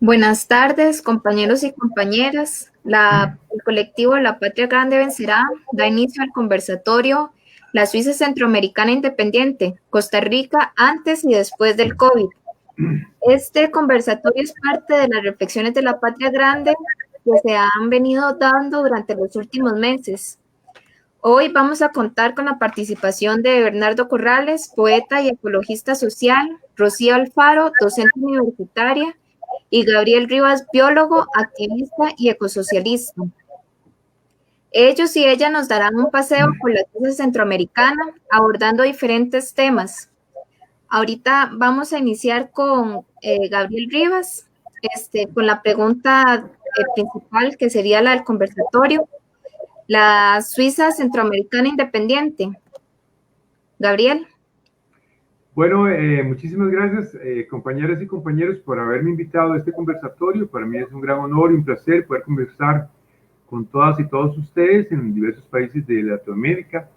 Buenas tardes, compañeros y compañeras. El colectivo La Patria Grande Vencerá da inicio al conversatorio La Suiza Centroamericana Independiente, Costa Rica antes y después del COVID. Este conversatorio es parte de las reflexiones de La Patria Grande que se han venido dando durante los últimos meses. Hoy vamos a contar con la participación de Bernardo Corrales, poeta y ecologista social, Rocío Alfaro, docente universitaria, y Gabriel Rivas, biólogo, activista y ecosocialista. Ellos y ella nos darán un paseo por la Suiza centroamericana, abordando diferentes temas. Ahorita vamos a iniciar con Gabriel Rivas, con la pregunta principal, que sería la del conversatorio. La Suiza centroamericana independiente. Gabriel. Bueno, muchísimas gracias, compañeras y compañeros, por haberme invitado a este conversatorio. Para mí es un gran honor y un placer poder conversar con todas y todos ustedes en diversos países de Latinoamérica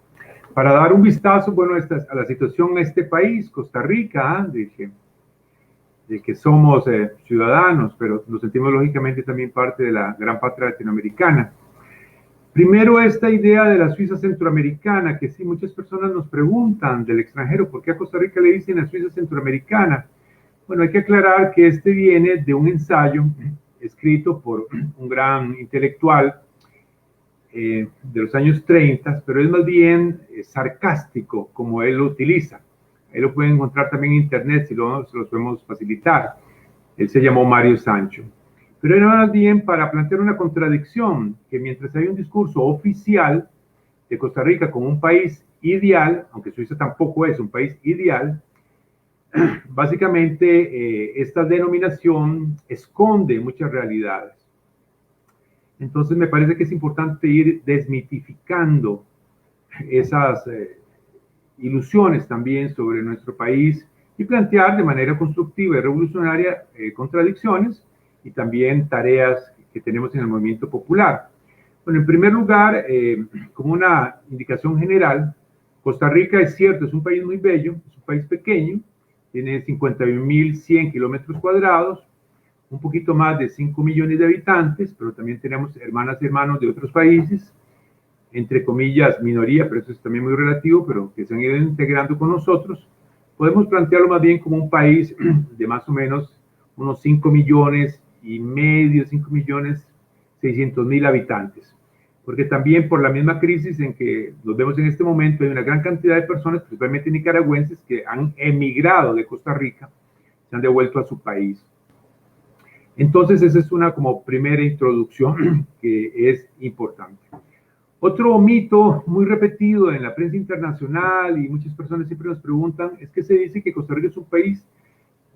para dar un vistazo, bueno, a la situación en este país, Costa Rica, de que somos ciudadanos, pero nos sentimos lógicamente también parte de la gran patria latinoamericana. Primero, esta idea de la Suiza centroamericana, que sí, muchas personas nos preguntan del extranjero, ¿por qué a Costa Rica le dicen la Suiza centroamericana? Bueno, hay que aclarar que este viene de un ensayo escrito por un gran intelectual de los años 30, pero es más bien sarcástico como él lo utiliza. Él lo pueden encontrar también en internet si se los podemos facilitar. Él se llamó Mario Sancho. Pero era más bien para plantear una contradicción, que mientras hay un discurso oficial de Costa Rica como un país ideal, aunque Suiza tampoco es un país ideal, básicamente esta denominación esconde muchas realidades. Entonces me parece que es importante ir desmitificando esas ilusiones también sobre nuestro país y plantear de manera constructiva y revolucionaria contradicciones y también tareas que tenemos en el movimiento popular. Bueno, en primer lugar, como una indicación general, Costa Rica es cierto, es un país muy bello, es un país pequeño, tiene 51.100 kilómetros cuadrados, un poquito más de 5 millones de habitantes, pero también tenemos hermanas y hermanos de otros países, entre comillas, minoría, pero eso es también muy relativo, pero que se han ido integrando con nosotros. Podemos plantearlo más bien como un país de más o menos unos 5 millones y medio, 5 millones 600 mil habitantes. Porque también por la misma crisis en que nos vemos en este momento, hay una gran cantidad de personas, principalmente nicaragüenses, que han emigrado de Costa Rica, se han devuelto a su país. Entonces, esa es una como primera introducción que es importante. Otro mito muy repetido en la prensa internacional y muchas personas siempre nos preguntan es que se dice que Costa Rica es un país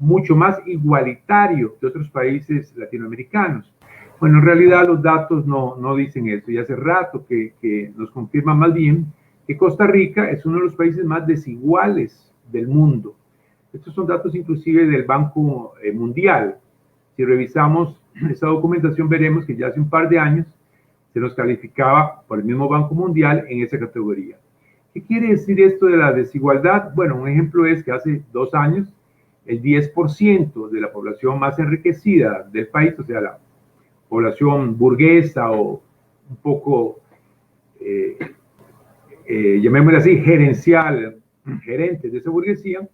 mucho más igualitario que otros países latinoamericanos. Bueno, en realidad los datos no dicen eso y hace rato que nos confirma más bien que Costa Rica es uno de los países más desiguales del mundo. Estos son datos inclusive del Banco Mundial. Si revisamos esa documentación veremos que ya hace un par de años se nos calificaba por el mismo Banco Mundial en esa categoría. ¿Qué quiere decir esto de la desigualdad? Bueno, un ejemplo es que hace 2 años el 10% de la población más enriquecida del país, o sea, la población burguesa o un poco, llamémosle así, gerencial, gerentes de esa burguesía,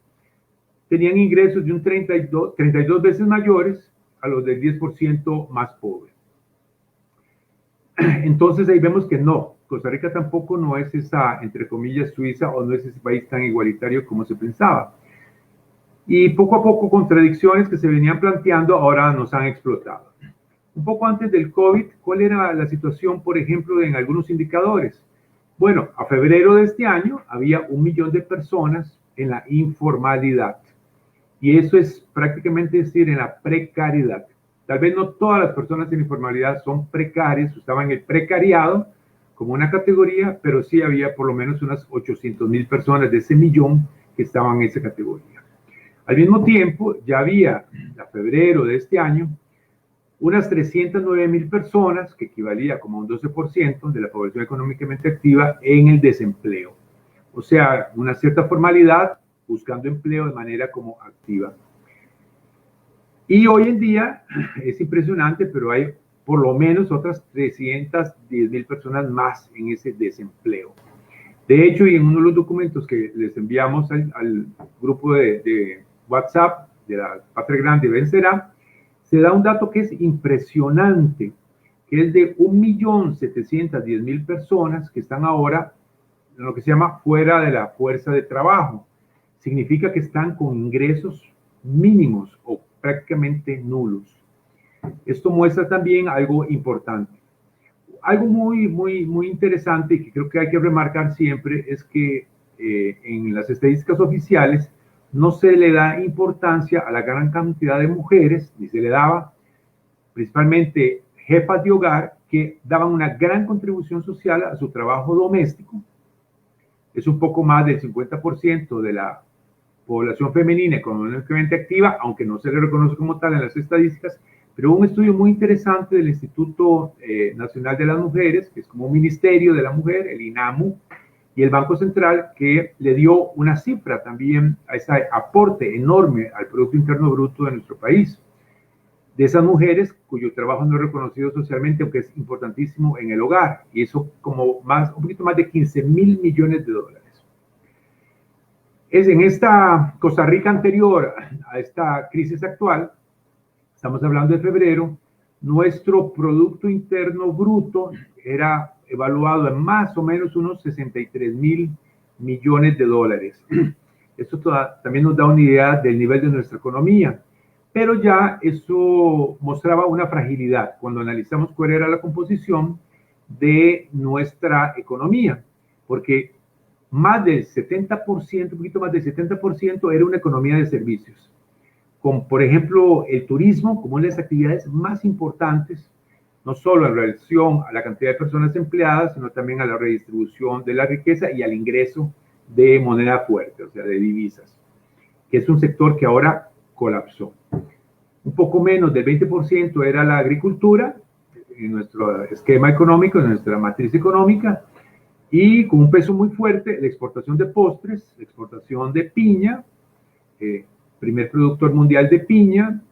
tenían ingresos de un 32 veces mayores a los del 10% más pobre. Entonces ahí vemos que no, Costa Rica tampoco no es esa, entre comillas, Suiza o no es ese país tan igualitario como se pensaba. Y poco a poco contradicciones que se venían planteando ahora nos han explotado. Un poco antes del COVID, ¿cuál era la situación, por ejemplo, en algunos indicadores? Bueno, a febrero de este año había 1 millón de personas en la informalidad. Y eso es prácticamente decir en la precariedad. Tal vez no todas las personas en informalidad son precarias, estaban en el precariado como una categoría, pero sí había por lo menos unas 800,000 personas de ese millón que estaban en esa categoría. Al mismo tiempo, ya había, a febrero de este año, unas 309,000 personas, que equivalía como a un 12% de la población económicamente activa, en el desempleo. O sea, una cierta formalidad buscando empleo de manera como activa. Y hoy en día es impresionante, pero hay por lo menos otras 310.000 personas más en ese desempleo. De hecho, y en uno de los documentos que les enviamos al grupo de WhatsApp de la Patria Grande Vencerá, se da un dato que es impresionante, que es de 1.710.000 personas que están ahora en lo que se llama fuera de la fuerza de trabajo. Significa que están con ingresos mínimos o prácticamente nulos. Esto muestra también algo importante. Algo muy interesante y que creo que hay que remarcar siempre es que en las estadísticas oficiales no se le da importancia a la gran cantidad de mujeres, ni se le daba, principalmente jefas de hogar, que daban una gran contribución social a su trabajo doméstico. Es un poco más del 50% de la población femenina económicamente activa, aunque no se le reconoce como tal en las estadísticas, pero un estudio muy interesante del Instituto Nacional de las Mujeres, que es como un ministerio de la mujer, el INAMU, y el Banco Central, que le dio una cifra también a ese aporte enorme al Producto Interno Bruto de nuestro país. De esas mujeres cuyo trabajo no es reconocido socialmente, aunque es importantísimo en el hogar, y eso como un poquito más de 15.000 millones de dólares. Es en esta Costa Rica anterior a esta crisis actual, estamos hablando de febrero, nuestro Producto Interno Bruto era evaluado en más o menos unos 63.000 millones de dólares. Esto también nos da una idea del nivel de nuestra economía, pero ya eso mostraba una fragilidad cuando analizamos cuál era la composición de nuestra economía, porque más del 70%, un poquito más del 70% era una economía de servicios, con, por ejemplo, el turismo como una de las actividades más importantes, no solo en relación a la cantidad de personas empleadas, sino también a la redistribución de la riqueza y al ingreso de moneda fuerte, o sea, de divisas, que es un sector que ahora colapsó. Un poco menos del 20% era la agricultura, en nuestro esquema económico, en nuestra matriz económica, y con un peso muy fuerte la exportación de postres, la exportación de piña, primer productor mundial de piña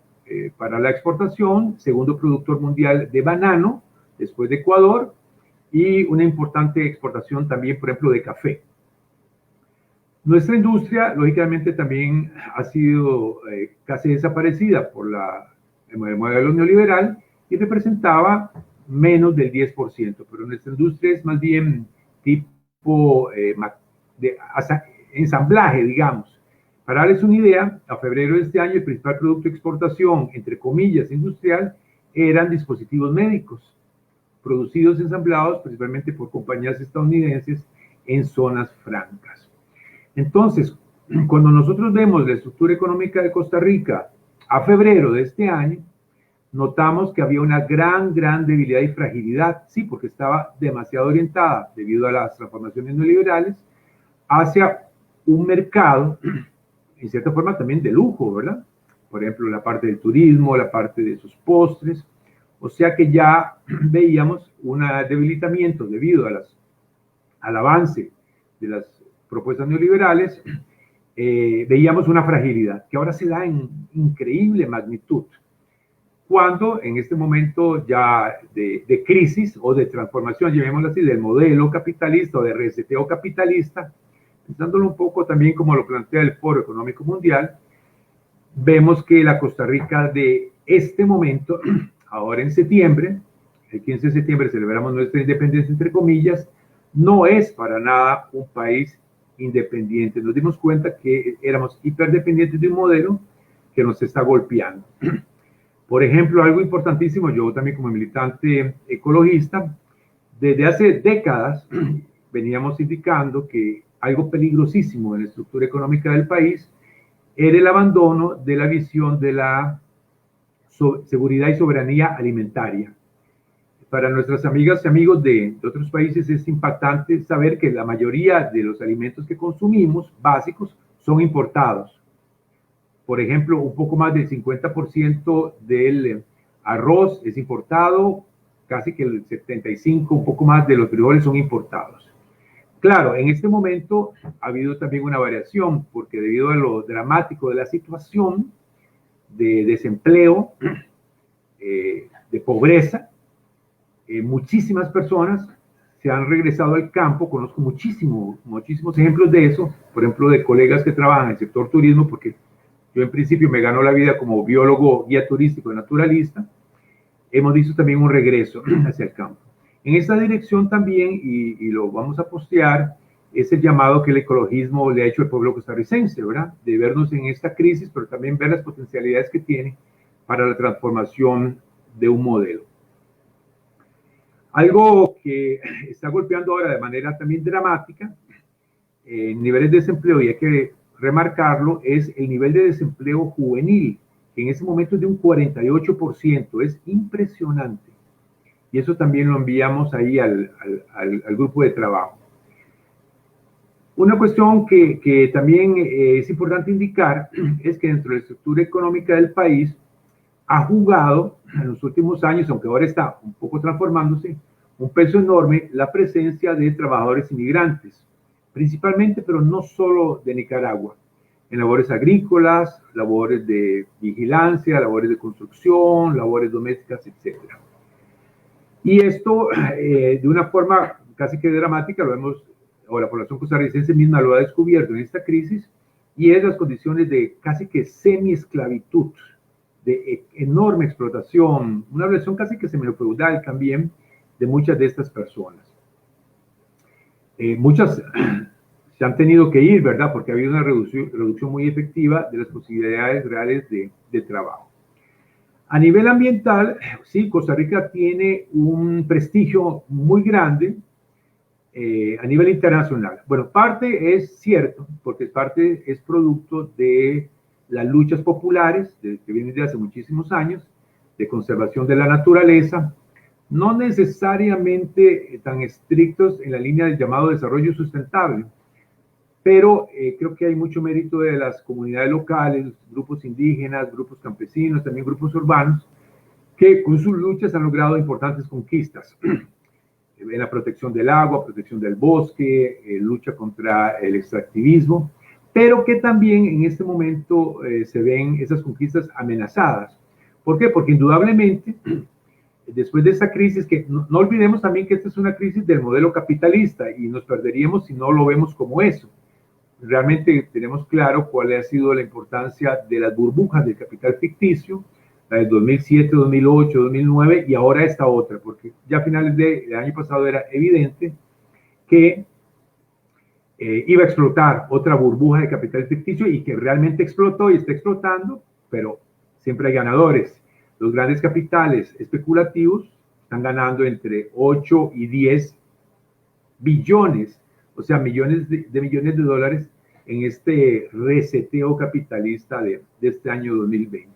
para la exportación, segundo productor mundial de banano, después de Ecuador, y una importante exportación también, por ejemplo, de café. Nuestra industria, lógicamente, también ha sido casi desaparecida por el modelo neoliberal y representaba menos del 10%, pero nuestra industria es más bien tipo de ensamblaje, digamos. Para darles una idea, a febrero de este año el principal producto de exportación, entre comillas, industrial, eran dispositivos médicos, producidos y ensamblados principalmente por compañías estadounidenses en zonas francas. Entonces, cuando nosotros vemos la estructura económica de Costa Rica a febrero de este año, notamos que había una gran debilidad y fragilidad, sí, porque estaba demasiado orientada, debido a las transformaciones neoliberales, hacia un mercado, en cierta forma también de lujo, ¿verdad? Por ejemplo, la parte del turismo, la parte de sus postres, o sea que ya veíamos un debilitamiento debido al avance de las propuestas neoliberales, veíamos una fragilidad que ahora se da en increíble magnitud, cuando en este momento ya de crisis o de transformación, llamémoslo así, del modelo capitalista o de reseteo capitalista, pensándolo un poco también como lo plantea el Foro Económico Mundial, vemos que la Costa Rica de este momento, ahora en septiembre, el 15 de septiembre celebramos nuestra independencia, entre comillas, no es para nada un país independiente. Nos dimos cuenta que éramos hiperdependientes de un modelo que nos está golpeando. Por ejemplo, algo importantísimo, yo también como militante ecologista, desde hace décadas veníamos indicando que algo peligrosísimo en la estructura económica del país era el abandono de la visión de la seguridad y soberanía alimentaria. Para nuestras amigas y amigos de otros países es impactante saber que la mayoría de los alimentos que consumimos, básicos, son importados. Por ejemplo, un poco más del 50% del arroz es importado, casi que el 75%, un poco más de los frijoles son importados. Claro, en este momento ha habido también una variación, porque debido a lo dramático de la situación, de desempleo, de pobreza. Muchísimas personas se han regresado al campo. Conozco muchísimos ejemplos de eso, por ejemplo, de colegas que trabajan en el sector turismo, porque yo en principio me gano la vida como biólogo, guía turístico y naturalista. Hemos visto también un regreso hacia el campo. En esta dirección también, y lo vamos a postear, es el llamado que el ecologismo le ha hecho al pueblo costarricense, ¿verdad? De vernos en esta crisis, pero también ver las potencialidades que tiene para la transformación de un modelo. Algo que está golpeando ahora de manera también dramática en niveles de desempleo, y hay que remarcarlo, es el nivel de desempleo juvenil, que en ese momento es de un 48%, es impresionante. Y eso también lo enviamos ahí al grupo de trabajo. Una cuestión que también es importante indicar es que dentro de la estructura económica del país ha jugado en los últimos años, aunque ahora está un poco transformándose, un peso enorme la presencia de trabajadores inmigrantes, principalmente, pero no solo de Nicaragua, en labores agrícolas, labores de vigilancia, labores de construcción, labores domésticas, etc. Y esto, de una forma casi que dramática, lo hemos, o la población costarricense misma lo ha descubierto en esta crisis, y es las condiciones de casi que semi-esclavitud, de enorme explotación, una relación casi que semi-feudal también de muchas de estas personas. Muchas se han tenido que ir, ¿verdad? Porque ha habido una reducción muy efectiva de las posibilidades reales de trabajo. A nivel ambiental, sí, Costa Rica tiene un prestigio muy grande a nivel internacional. Bueno, parte es cierto, porque parte es producto de las luchas populares que vienen de hace muchísimos años, de conservación de la naturaleza, no necesariamente tan estrictos en la línea del llamado desarrollo sustentable, pero creo que hay mucho mérito de las comunidades locales, grupos indígenas, grupos campesinos, también grupos urbanos, que con sus luchas han logrado importantes conquistas en la protección del agua, protección del bosque, lucha contra el extractivismo, pero que también en este momento se ven esas conquistas amenazadas. ¿Por qué? Porque indudablemente, después de esta crisis, que no olvidemos también que esta es una crisis del modelo capitalista y nos perderíamos si no lo vemos como eso. Realmente tenemos claro cuál ha sido la importancia de las burbujas del capital ficticio, la de 2007, 2008, 2009 y ahora esta otra, porque ya a finales del año pasado era evidente que iba a explotar otra burbuja de capital ficticio y que realmente explotó y está explotando, pero siempre hay ganadores. Los grandes capitales especulativos están ganando entre 8 y 10 billones, o sea, millones de millones de dólares en este reseteo capitalista de este año 2020.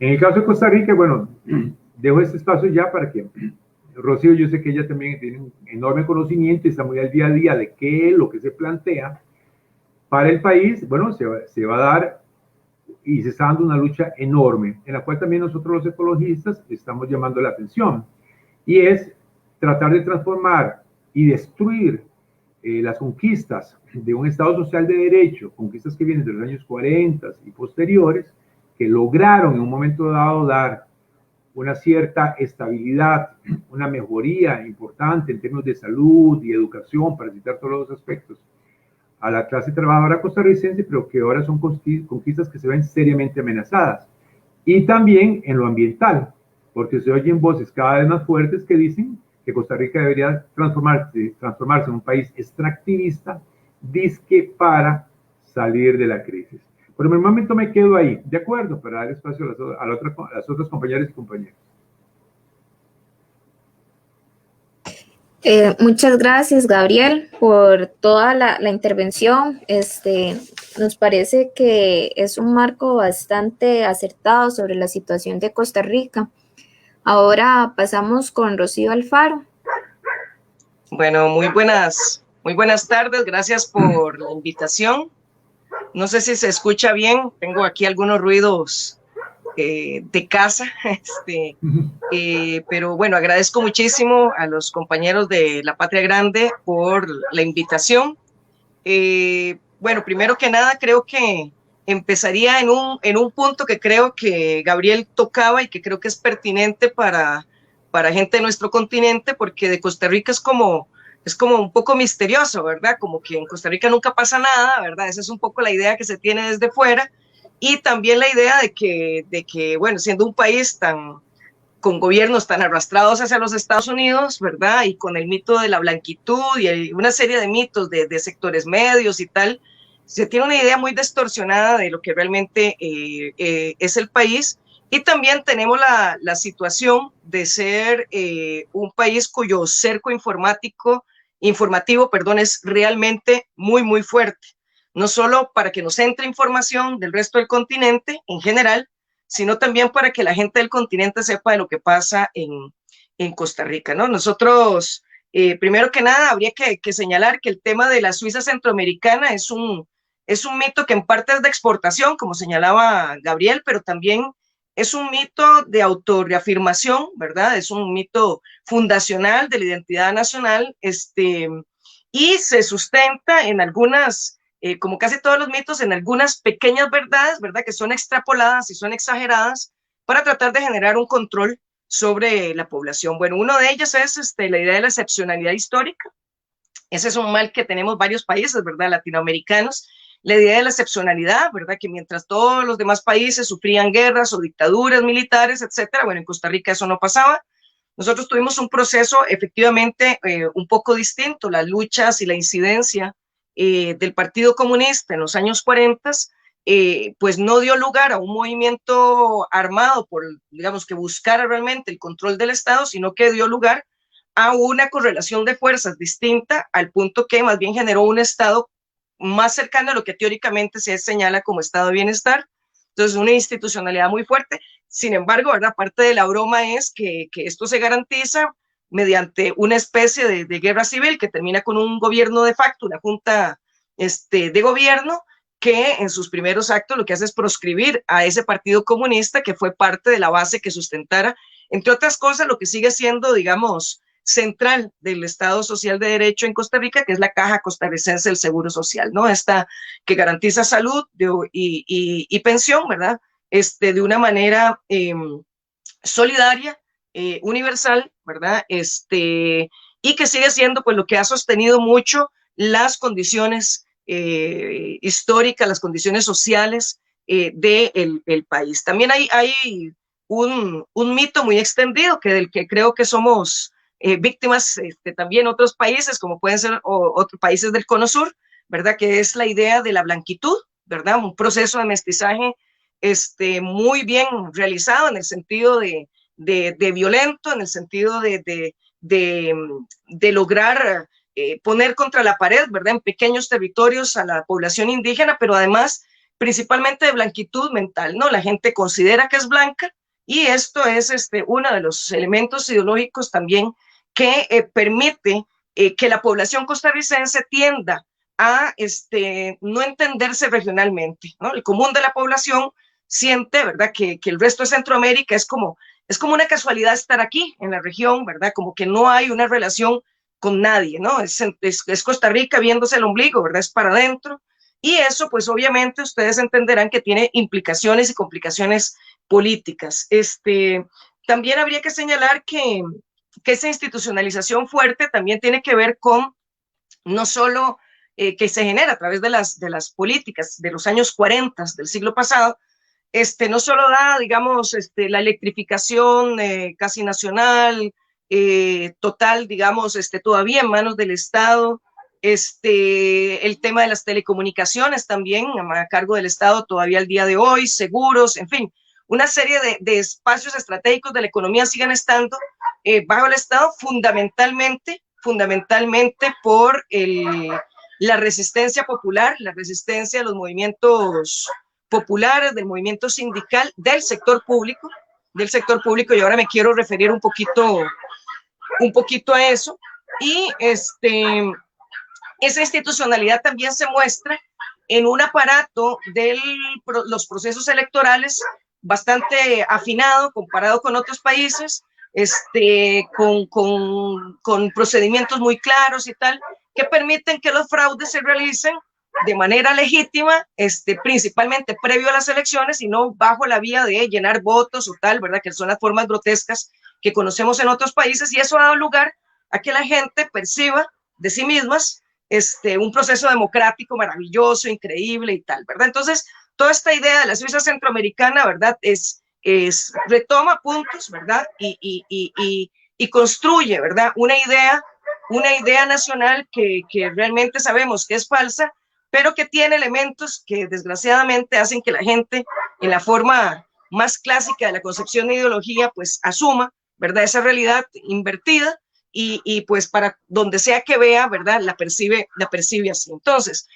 En el caso de Costa Rica, bueno, dejo este espacio ya para que Rocío, yo sé que ella también tiene un enorme conocimiento y está muy al día a día de qué es lo que se plantea para el país. Bueno, se va a dar y se está dando una lucha enorme, en la cual también nosotros los ecologistas estamos llamando la atención, y es tratar de transformar y destruir las conquistas de un Estado social de derecho, conquistas que vienen de los años 40 y posteriores, que lograron en un momento dado dar una cierta estabilidad, una mejoría importante en términos de salud y educación, para citar todos los aspectos, a la clase trabajadora costarricense, pero que ahora son conquistas que se ven seriamente amenazadas. Y también en lo ambiental, porque se oyen voces cada vez más fuertes que dicen que Costa Rica debería transformarse en un país extractivista, disque para salir de la crisis. Por el momento me quedo ahí, de acuerdo, para dar espacio a las otras compañeras y compañeros. Muchas gracias, Gabriel, por toda la intervención. Nos parece que es un marco bastante acertado sobre la situación de Costa Rica. Ahora pasamos con Rocío Alfaro. Bueno, muy buenas tardes. Gracias por la invitación. No sé si se escucha bien. Tengo aquí algunos ruidos de casa, pero bueno, agradezco muchísimo a los compañeros de La Patria Grande por la invitación. Bueno, primero que nada, creo que empezaría en un punto que creo que Gabriel tocaba y que creo que es pertinente para gente de nuestro continente, porque de Costa Rica es como un poco misterioso, ¿verdad? Como que en Costa Rica nunca pasa nada, ¿verdad? Esa es un poco la idea que se tiene desde fuera, y también la idea de que bueno, siendo un país con gobiernos tan arrastrados hacia los Estados Unidos, ¿verdad? Y con el mito de la blanquitud y una serie de mitos de sectores medios y tal, se tiene una idea muy distorsionada de lo que realmente es el país. Y también tenemos la situación de ser un país cuyo cerco informativo, perdón, es realmente muy, muy fuerte. No solo para que nos entre información del resto del continente en general, sino también para que la gente del continente sepa de lo que pasa en Costa Rica, ¿no? Nosotros, primero que nada, habría que señalar que el tema de la Suiza centroamericana es un mito que en parte es de exportación, como señalaba Gabriel, pero también es un mito de autorreafirmación, ¿verdad? Es un mito fundacional de la identidad nacional, y se sustenta en algunas, como casi todos los mitos, en algunas pequeñas verdades, ¿verdad? Que son extrapoladas y son exageradas para tratar de generar un control sobre la población. Bueno, uno de ellos es la idea de la excepcionalidad histórica. Ese es un mal que tenemos varios países, ¿verdad? Latinoamericanos. La idea de la excepcionalidad, ¿verdad? Que mientras todos los demás países sufrían guerras o dictaduras militares, etcétera, bueno, en Costa Rica eso no pasaba. Nosotros tuvimos un proceso efectivamente un poco distinto. Las luchas y la incidencia del Partido Comunista en los años 40, pues no dio lugar a un movimiento armado por, digamos, que buscara realmente el control del Estado, sino que dio lugar a una correlación de fuerzas distinta, al punto que más bien generó un Estado más cercano a lo que teóricamente se señala como estado de bienestar. Entonces, una institucionalidad muy fuerte. Sin embargo, ¿verdad? Parte de la broma es que esto se garantiza mediante una especie de guerra civil que termina con un gobierno de facto, una junta de gobierno, que en sus primeros actos lo que hace es proscribir a ese Partido Comunista que fue parte de la base que sustentara, entre otras cosas, lo que sigue siendo, digamos, central del Estado Social de Derecho en Costa Rica, que es la Caja Costarricense del Seguro Social, ¿no? Esta que garantiza salud y pensión, ¿verdad? De una manera solidaria, universal, ¿verdad? Y que sigue siendo, pues, lo que ha sostenido mucho las condiciones históricas, las condiciones sociales del país. También hay un mito muy extendido del que creo que somos víctimas también otros países, como pueden ser otros países del Cono Sur, ¿verdad? Que es la idea de la blanquitud, ¿verdad? Un proceso de mestizaje muy bien realizado en el sentido de violento, en el sentido de lograr poner contra la pared, ¿verdad? En pequeños territorios a la población indígena, pero además principalmente de blanquitud mental, ¿no? La gente considera que es blanca, y esto es uno de los elementos ideológicos también que permite que la población costarricense tienda a no entenderse regionalmente, ¿no? El común de la población siente, ¿verdad?, que el resto de Centroamérica es como una casualidad estar aquí en la región, ¿verdad? Como que no hay una relación con nadie, ¿no? Es Costa Rica viéndose el ombligo, ¿verdad? Es para adentro. Y eso, pues obviamente ustedes entenderán que tiene implicaciones y complicaciones políticas. También habría que señalar que esa institucionalización fuerte también tiene que ver con no solo que se genera a través de las políticas de los años 40 del siglo pasado, no solo da, digamos, la electrificación casi nacional, total, digamos, todavía en manos del Estado, el tema de las telecomunicaciones también a cargo del Estado todavía al día de hoy, seguros, en fin, una serie de espacios estratégicos de la economía siguen estando bajo el Estado fundamentalmente por la resistencia popular, la resistencia de los movimientos populares, del movimiento sindical, del sector público, y ahora me quiero referir un poquito a eso. Y esa institucionalidad también se muestra en un aparato de los procesos electorales bastante afinado comparado con otros países, con procedimientos muy claros y tal, que permiten que los fraudes se realicen de manera legítima, principalmente previo a las elecciones y no bajo la vía de llenar votos o tal, ¿verdad? Que son las formas grotescas que conocemos en otros países, y eso ha dado lugar a que la gente perciba de sí mismas un proceso democrático maravilloso, increíble y tal, ¿verdad? Entonces, toda esta idea de la Suiza centroamericana, ¿verdad? Retoma puntos, ¿verdad? Y construye, ¿verdad? Una idea nacional que realmente sabemos que es falsa, pero que tiene elementos que desgraciadamente hacen que la gente, en la forma más clásica de la concepción de ideología, pues asuma, ¿verdad? Esa realidad invertida y pues para donde sea que vea, ¿verdad? La percibe así. Entonces,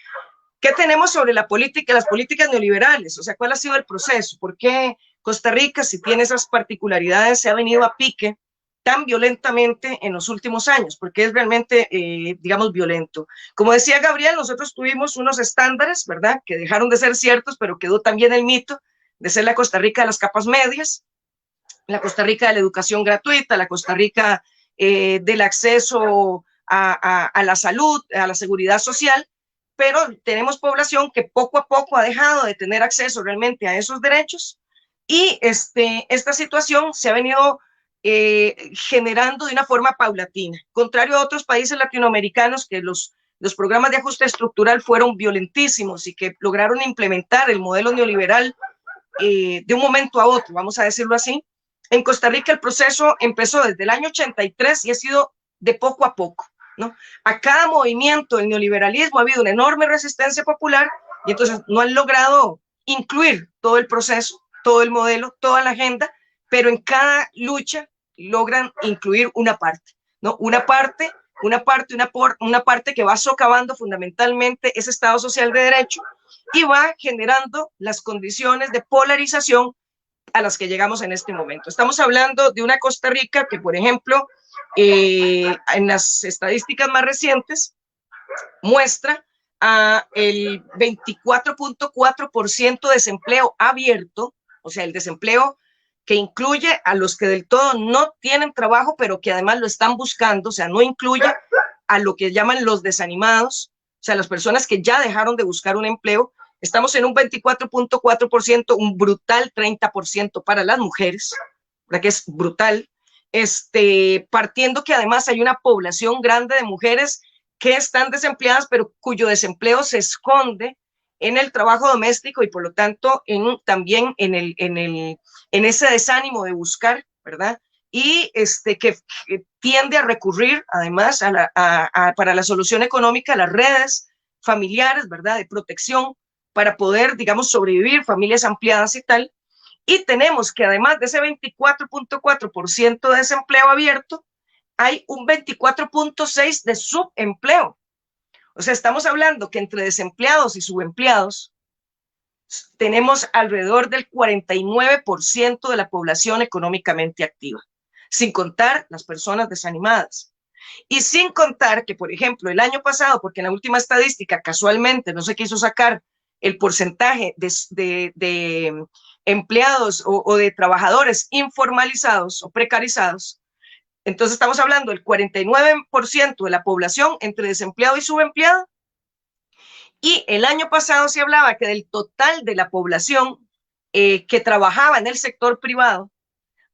¿qué tenemos sobre la política, las políticas neoliberales? O sea, ¿cuál ha sido el proceso? ¿Por qué Costa Rica, si tiene esas particularidades, se ha venido a pique tan violentamente en los últimos años? Porque es realmente, digamos, violento. Como decía Gabriel, nosotros tuvimos unos estándares, ¿verdad? Que dejaron de ser ciertos, pero quedó también el mito de ser la Costa Rica de las capas medias, la Costa Rica de la educación gratuita, la Costa Rica del acceso a la salud, a la seguridad social, pero tenemos población que poco a poco ha dejado de tener acceso realmente a esos derechos, y esta situación se ha venido generando de una forma paulatina, contrario a otros países latinoamericanos que los programas de ajuste estructural fueron violentísimos y que lograron implementar el modelo neoliberal de un momento a otro, vamos a decirlo así. En Costa Rica el proceso empezó desde el año 83 y ha sido de poco a poco, ¿no? A cada movimiento del neoliberalismo ha habido una enorme resistencia popular y entonces no han logrado incluir todo el proceso, todo el modelo, toda la agenda, pero en cada lucha logran incluir una parte, ¿no? Una parte que va socavando fundamentalmente ese Estado social de derecho y va generando las condiciones de polarización a las que llegamos en este momento. Estamos hablando de una Costa Rica que, por ejemplo, en las estadísticas más recientes muestra el 24.4% de desempleo abierto, o sea, el desempleo que incluye a los que del todo no tienen trabajo, pero que además lo están buscando, o sea, no incluye a lo que llaman los desanimados, o sea, las personas que ya dejaron de buscar un empleo. Estamos en un 24.4%, un brutal 30% para las mujeres, ¿verdad? Que es brutal, partiendo que además hay una población grande de mujeres que están desempleadas, pero cuyo desempleo se esconde en el trabajo doméstico y por lo tanto también en ese desánimo de buscar, ¿verdad? Y que tiende a recurrir además para la solución económica a las redes familiares, ¿verdad? De protección para poder, digamos, sobrevivir, familias ampliadas y tal. Y tenemos que además de ese 24.4% de desempleo abierto, hay un 24.6% de subempleo. O sea, estamos hablando que entre desempleados y subempleados tenemos alrededor del 49% de la población económicamente activa, sin contar las personas desanimadas. Y sin contar que, por ejemplo, el año pasado, porque en la última estadística casualmente no se quiso sacar el porcentaje de empleados o de trabajadores informalizados o precarizados, entonces estamos hablando del 49% de la población entre desempleado y subempleado, y el año pasado se hablaba que del total de la población que trabajaba en el sector privado,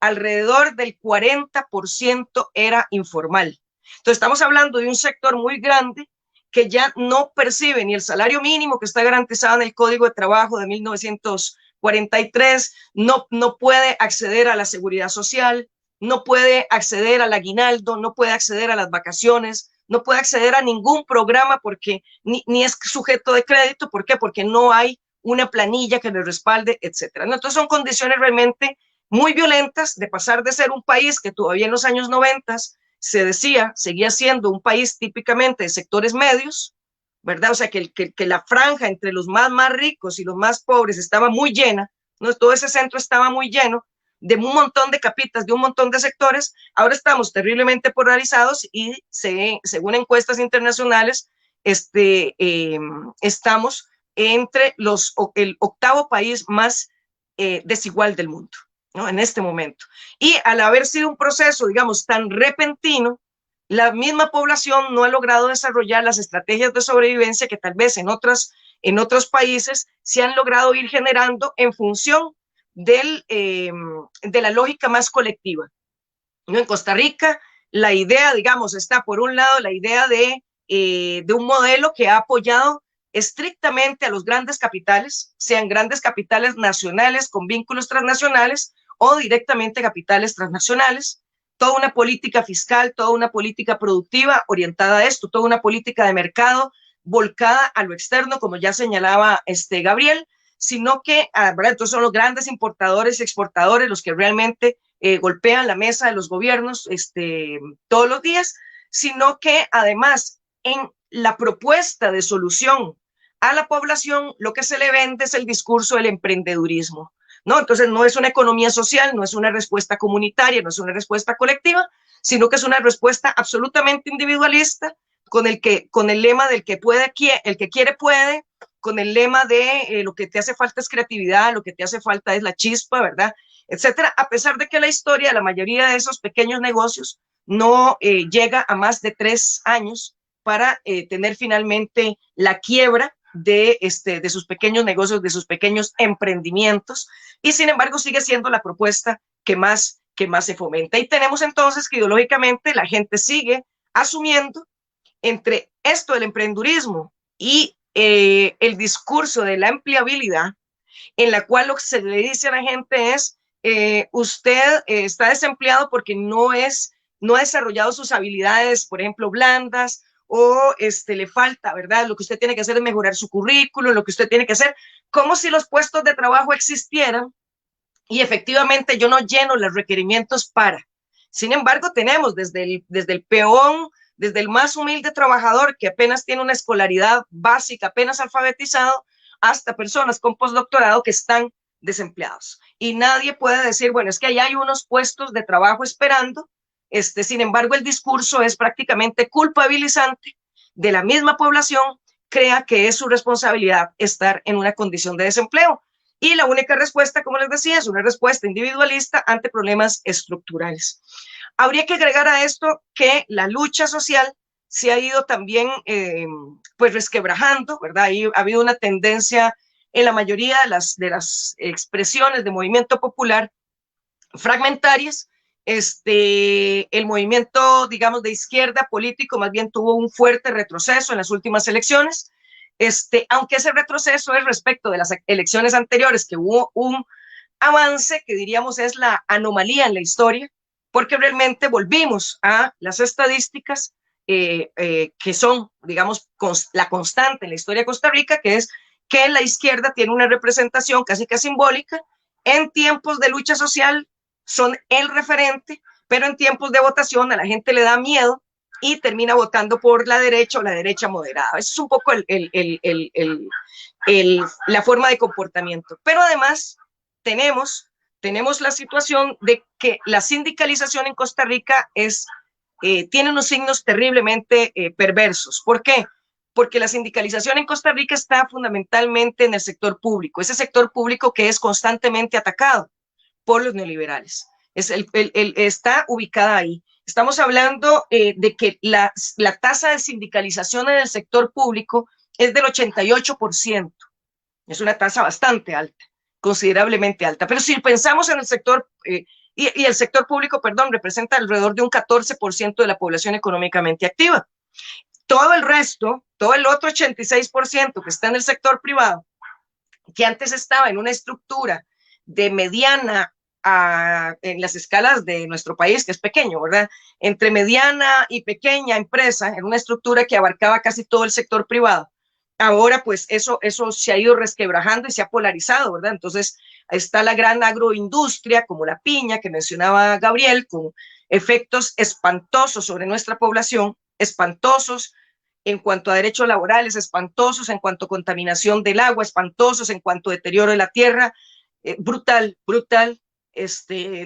alrededor del 40% era informal. Entonces estamos hablando de un sector muy grande que ya no percibe ni el salario mínimo que está garantizado en el Código de Trabajo de 1943, no puede acceder a la seguridad social, no puede acceder al aguinaldo, no puede acceder a las vacaciones, no puede acceder a ningún programa porque ni es sujeto de crédito. ¿Por qué? Porque no hay una planilla que le respalde, etcétera. Entonces son condiciones realmente muy violentas de pasar de ser un país que todavía en los años 90 se decía, seguía siendo un país típicamente de sectores medios, ¿verdad? O sea, que la franja entre los más ricos y los más pobres estaba muy llena, ¿no? Todo ese centro estaba muy lleno de un montón de capitas, de un montón de sectores. Ahora estamos terriblemente polarizados y según encuestas internacionales, estamos entre el octavo país más desigual del mundo, ¿no? En este momento. Y al haber sido un proceso, digamos, tan repentino, la misma población no ha logrado desarrollar las estrategias de sobrevivencia que tal vez en otros países se han logrado ir generando en función de la lógica más colectiva. ¿No? En Costa Rica, la idea, digamos, está por un lado la idea de un modelo que ha apoyado estrictamente a los grandes capitales, sean grandes capitales nacionales con vínculos transnacionales o directamente capitales transnacionales, toda una política fiscal, toda una política productiva orientada a esto, toda una política de mercado volcada a lo externo, como ya señalaba Gabriel, sino que, ¿verdad? Entonces son los grandes importadores y exportadores los que realmente golpean la mesa de los gobiernos todos los días, sino que además en la propuesta de solución a la población lo que se le vende es el discurso del emprendedurismo, ¿no? Entonces no es una economía social, no es una respuesta comunitaria, no es una respuesta colectiva, sino que es una respuesta absolutamente individualista con el lema del que puede, el que quiere puede, con el lema de lo que te hace falta es creatividad, lo que te hace falta es la chispa, ¿verdad? Etcétera, a pesar de que la historia de la mayoría de esos pequeños negocios no llega a más de 3 años para tener finalmente la quiebra de sus pequeños negocios, de sus pequeños emprendimientos, y sin embargo sigue siendo la propuesta que más se fomenta. Y tenemos entonces que ideológicamente la gente sigue asumiendo entre esto del emprendurismo y el discurso de la empleabilidad, en la cual lo que se le dice a la gente es, usted está desempleado porque no ha desarrollado sus habilidades, por ejemplo, blandas, o le falta, ¿verdad? Lo que usted tiene que hacer es mejorar su currículum, lo que usted tiene que hacer, como si los puestos de trabajo existieran y efectivamente yo no lleno los requerimientos para. Sin embargo, tenemos desde el peón, desde el más humilde trabajador que apenas tiene una escolaridad básica, apenas alfabetizado, hasta personas con postdoctorado que están desempleados. Y nadie puede decir, bueno, es que allá hay unos puestos de trabajo esperando. Sin embargo, el discurso es prácticamente culpabilizante de la misma población, crea que es su responsabilidad estar en una condición de desempleo. Y la única respuesta, como les decía, es una respuesta individualista ante problemas estructurales. Habría que agregar a esto que la lucha social se ha ido también pues resquebrajando, ¿verdad? Ahí ha habido una tendencia en la mayoría de las expresiones de movimiento popular fragmentarias. El movimiento, digamos, de izquierda político más bien tuvo un fuerte retroceso en las últimas elecciones, aunque ese retroceso es respecto de las elecciones anteriores, que hubo un avance que diríamos es la anomalía en la historia, porque realmente volvimos a las estadísticas que son, digamos, la constante en la historia de Costa Rica, que es que la izquierda tiene una representación casi que simbólica. En tiempos de lucha social son el referente, pero en tiempos de votación a la gente le da miedo y termina votando por la derecha o la derecha moderada. Eso es un poco la forma de comportamiento. Pero además tenemos la situación de que la sindicalización en Costa Rica tiene unos signos terriblemente perversos. ¿Por qué? Porque la sindicalización en Costa Rica está fundamentalmente en el sector público, ese sector público que es constantemente atacado por los neoliberales. Está ubicada ahí. Estamos hablando de que la tasa de sindicalización en el sector público es del 88%. Es una tasa bastante alta, considerablemente alta. Pero si pensamos en el sector, y el sector público, perdón, representa alrededor de un 14% de la población económicamente activa. Todo el resto, todo el otro 86% que está en el sector privado, que antes estaba en una estructura de mediana en las escalas de nuestro país, que es pequeño, ¿verdad? Entre mediana y pequeña empresa, en una estructura que abarcaba casi todo el sector privado. Ahora, pues, eso se ha ido resquebrajando y se ha polarizado, ¿verdad? Entonces, está la gran agroindustria, como la piña, que mencionaba Gabriel, con efectos espantosos sobre nuestra población, espantosos en cuanto a derechos laborales, espantosos en cuanto a contaminación del agua, espantosos en cuanto a deterioro de la tierra, brutal.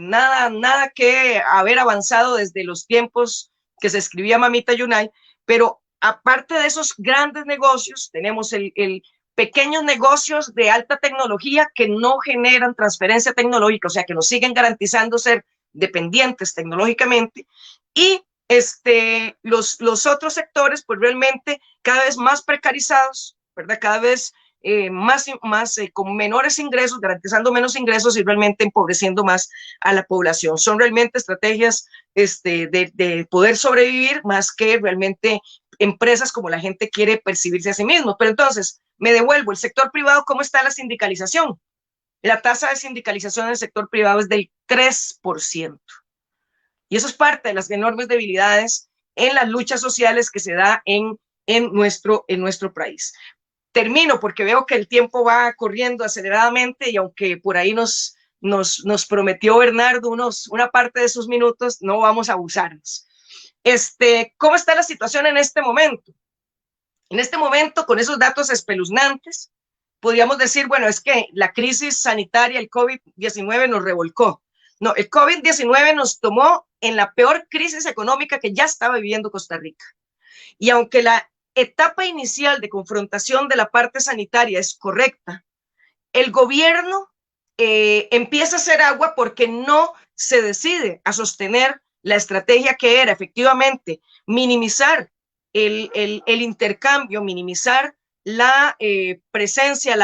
Nada que haber avanzado desde los tiempos que se escribía Mamita Yunay, pero aparte de esos grandes negocios, tenemos pequeños negocios de alta tecnología que no generan transferencia tecnológica, o sea, que nos siguen garantizando ser dependientes tecnológicamente, y Los otros sectores, pues realmente cada vez más precarizados, ¿verdad? Cada vez con menores ingresos, garantizando menos ingresos y realmente empobreciendo más a la población. Son realmente estrategias de poder sobrevivir más que realmente empresas como la gente quiere percibirse a sí mismo. Pero entonces, me devuelvo, el sector privado, ¿cómo está la sindicalización? La tasa de sindicalización en el sector privado es del 3%. Y eso es parte de las enormes debilidades en las luchas sociales que se da en nuestro país. Termino porque veo que el tiempo va corriendo aceleradamente y aunque por ahí nos prometió Bernardo una parte de sus minutos, no vamos a abusarnos. ¿Cómo está la situación en este momento? En este momento, con esos datos espeluznantes, podríamos decir, bueno, es que la crisis sanitaria, el COVID-19 nos revolcó. No, el COVID-19 nos tomó en la peor crisis económica que ya estaba viviendo Costa Rica. Y aunque la etapa inicial de confrontación de la parte sanitaria es correcta, el gobierno empieza a hacer agua porque no se decide a sostener la estrategia que era efectivamente minimizar el intercambio, minimizar la presencia,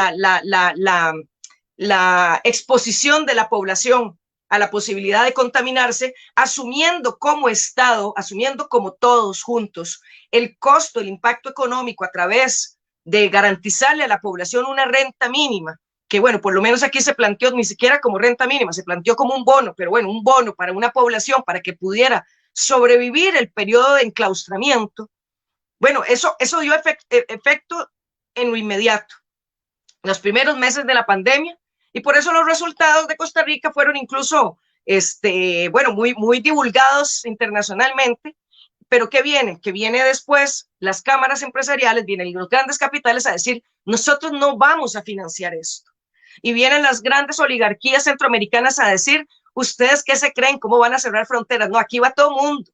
la exposición de la población a la posibilidad de contaminarse, asumiendo como Estado, asumiendo como todos juntos el costo, el impacto económico a través de garantizarle a la población una renta mínima, que bueno, por lo menos aquí se planteó ni siquiera como renta mínima, se planteó como un bono, pero bueno, un bono para una población para que pudiera sobrevivir el periodo de enclaustramiento. Bueno, eso dio efecto en lo inmediato, los primeros meses de la pandemia, y por eso los resultados de Costa Rica fueron incluso, bueno, muy divulgados internacionalmente. Pero ¿qué viene? Que viene después las cámaras empresariales, vienen los grandes capitales a decir, nosotros no vamos a financiar esto. Y vienen las grandes oligarquías centroamericanas a decir, ¿ustedes qué se creen? ¿Cómo van a cerrar fronteras? No, aquí va todo mundo.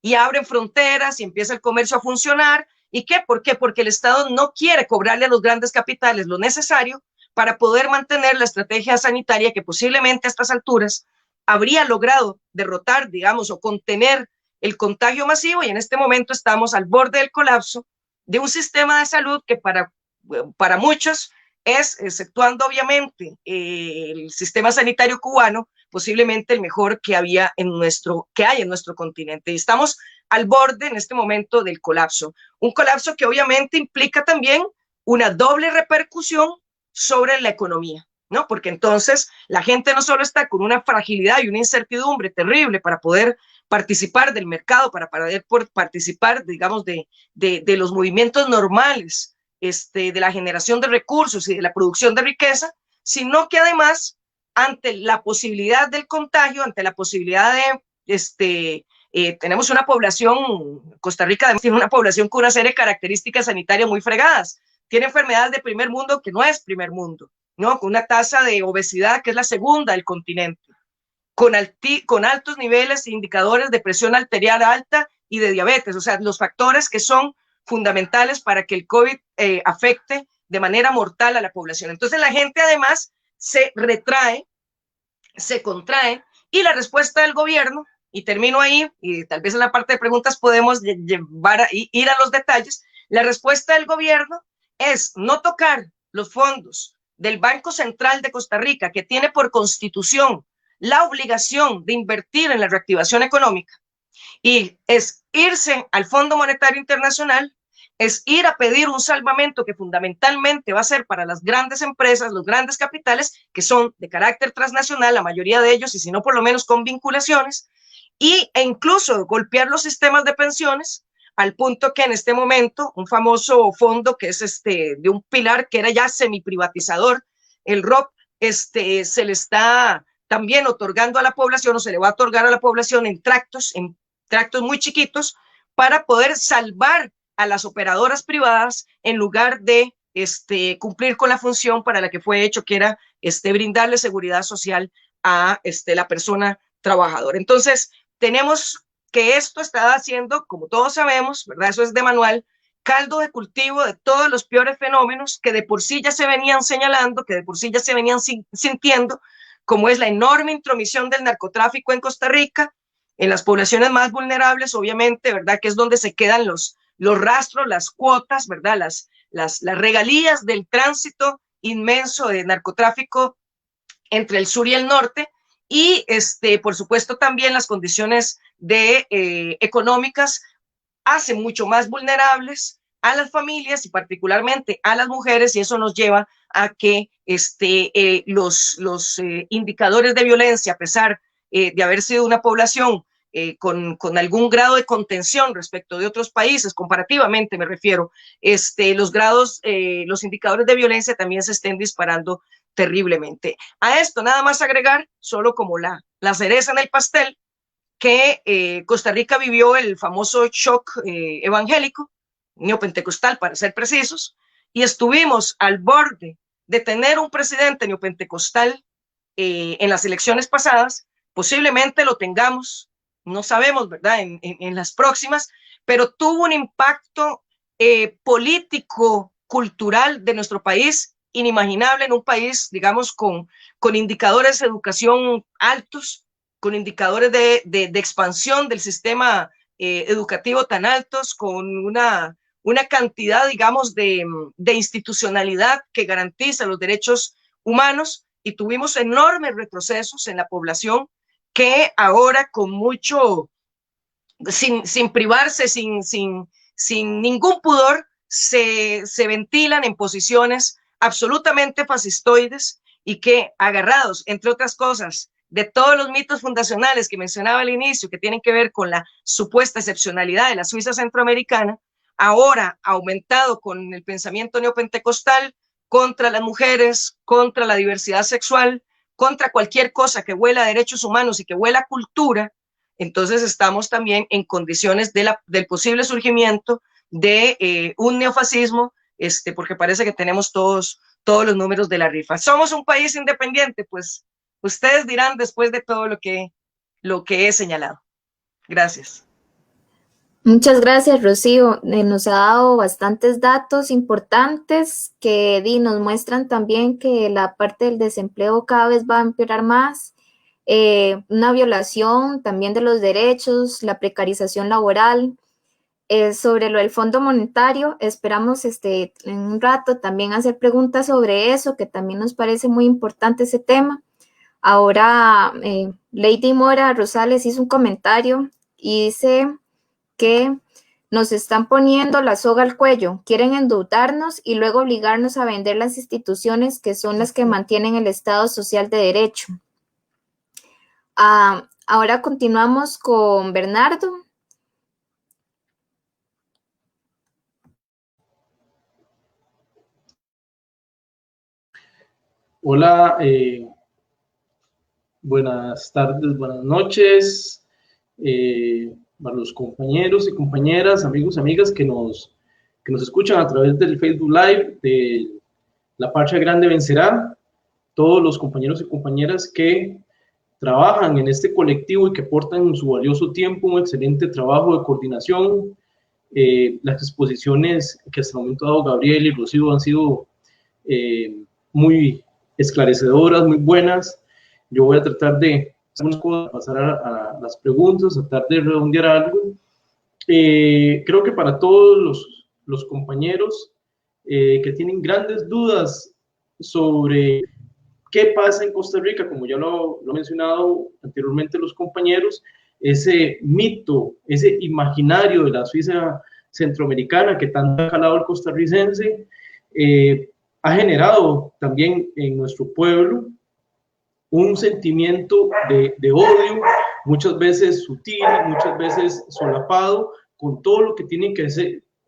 Y abren fronteras y empieza el comercio a funcionar. ¿Y qué? ¿Por qué? Porque el Estado no quiere cobrarle a los grandes capitales lo necesario para poder mantener la estrategia sanitaria que posiblemente a estas alturas habría logrado derrotar, digamos, o contener el contagio masivo, y en este momento estamos al borde del colapso de un sistema de salud que para muchos es, exceptuando obviamente el sistema sanitario cubano, posiblemente el mejor que hay en nuestro continente. Y estamos al borde en este momento del colapso. Un colapso que obviamente implica también una doble repercusión sobre la economía, ¿no? Porque entonces la gente no solo está con una fragilidad y una incertidumbre terrible para poder participar del mercado, para poder participar, digamos, de los movimientos normales, de la generación de recursos y de la producción de riqueza, sino que además, ante la posibilidad del contagio, ante la posibilidad de, tenemos una población, Costa Rica tiene una población con una serie de características sanitarias muy fregadas, tiene enfermedades de primer mundo que no es primer mundo, ¿no? Con una tasa de obesidad que es la segunda del continente, con altos niveles e indicadores de presión arterial alta y de diabetes, o sea, los factores que son fundamentales para que el COVID afecte de manera mortal a la población. Entonces la gente además se retrae, se contrae, y la respuesta del gobierno, y termino ahí, y tal vez en la parte de preguntas podemos ir a los detalles, la respuesta del gobierno es no tocar los fondos del Banco Central de Costa Rica, que tiene por constitución la obligación de invertir en la reactivación económica, y es irse al Fondo Monetario Internacional, es ir a pedir un salvamento que fundamentalmente va a ser para las grandes empresas, los grandes capitales, que son de carácter transnacional, la mayoría de ellos, y si no por lo menos con vinculaciones, e incluso golpear los sistemas de pensiones, al punto que en este momento un famoso fondo que es de un pilar que era ya semiprivatizador, el ROP, se le está también otorgando a la población, o se le va a otorgar a la población en tractos muy chiquitos, para poder salvar a las operadoras privadas en lugar de cumplir con la función para la que fue hecho, que era brindarle seguridad social a la persona trabajadora. Entonces, tenemos que esto está haciendo, como todos sabemos, ¿verdad? Eso es de manual, caldo de cultivo de todos los peores fenómenos que de por sí ya se venían señalando, que de por sí ya se venían sintiendo, como es la enorme intromisión del narcotráfico en Costa Rica, En las poblaciones más vulnerables, obviamente, ¿verdad? Que es donde se quedan los rastros, las cuotas, ¿verdad? Las regalías del tránsito inmenso de narcotráfico entre el sur y el norte, y por supuesto también las condiciones económicas hacen mucho más vulnerables a las familias y particularmente a las mujeres, y eso nos lleva a que los indicadores de violencia, a pesar de haber sido una población con algún grado de contención respecto de otros países, comparativamente me refiero, los indicadores de violencia también se estén disparando terriblemente. A esto nada más agregar, solo como la cereza en el pastel, que Costa Rica vivió el famoso shock evangélico, neopentecostal para ser precisos, y estuvimos al borde de tener un presidente neopentecostal en las elecciones pasadas. Posiblemente lo tengamos, no sabemos, ¿verdad?, en las próximas, pero tuvo un impacto político, cultural de nuestro país inimaginable, en un país, digamos, con indicadores de educación altos, con indicadores de expansión del sistema educativo tan altos, con una cantidad, digamos, de institucionalidad que garantiza los derechos humanos, y tuvimos enormes retrocesos en la población que ahora con mucho, sin privarse, sin ningún pudor, se ventilan en posiciones absolutamente fascistoides, y que, agarrados, entre otras cosas, de todos los mitos fundacionales que mencionaba al inicio, que tienen que ver con la supuesta excepcionalidad de la Suiza centroamericana, ahora aumentado con el pensamiento neopentecostal contra las mujeres, contra la diversidad sexual, contra cualquier cosa que huela a derechos humanos y que huela a cultura. Entonces estamos también en condiciones del posible surgimiento de un neofascismo, porque parece que tenemos todos los números de la rifa. ¿Somos un país independiente? Pues ustedes dirán después de todo lo que he señalado. Gracias. Muchas gracias, Rocío. Nos ha dado bastantes datos importantes que nos muestran también que la parte del desempleo cada vez va a empeorar más, una violación también de los derechos, la precarización laboral. Sobre lo del Fondo Monetario, esperamos en un rato también hacer preguntas sobre eso, que también nos parece muy importante ese tema. Ahora, Lady Mora Rosales hizo un comentario y dice que nos están poniendo la soga al cuello, quieren endeudarnos y luego obligarnos a vender las instituciones que son las que mantienen el Estado Social de Derecho. Ahora continuamos con Bernardo. Hola, buenas tardes, buenas noches, para los compañeros y compañeras, amigos y amigas que nos escuchan a través del Facebook Live de La Patria Grande Vencerá, todos los compañeros y compañeras que trabajan en este colectivo y que aportan su valioso tiempo, un excelente trabajo de coordinación. Las exposiciones que hasta el momento ha dado Gabriel y Rocío han sido muy esclarecedoras, muy buenas. Yo voy a tratar de pasar a las preguntas, tratar de redondear algo. Creo que para todos los compañeros que tienen grandes dudas sobre qué pasa en Costa Rica, como ya lo han mencionado anteriormente los compañeros, ese mito, ese imaginario de la Suiza centroamericana que tanto ha calado el costarricense, ha generado también en nuestro pueblo un sentimiento de odio, muchas veces sutil, muchas veces solapado, con todo lo que tiene que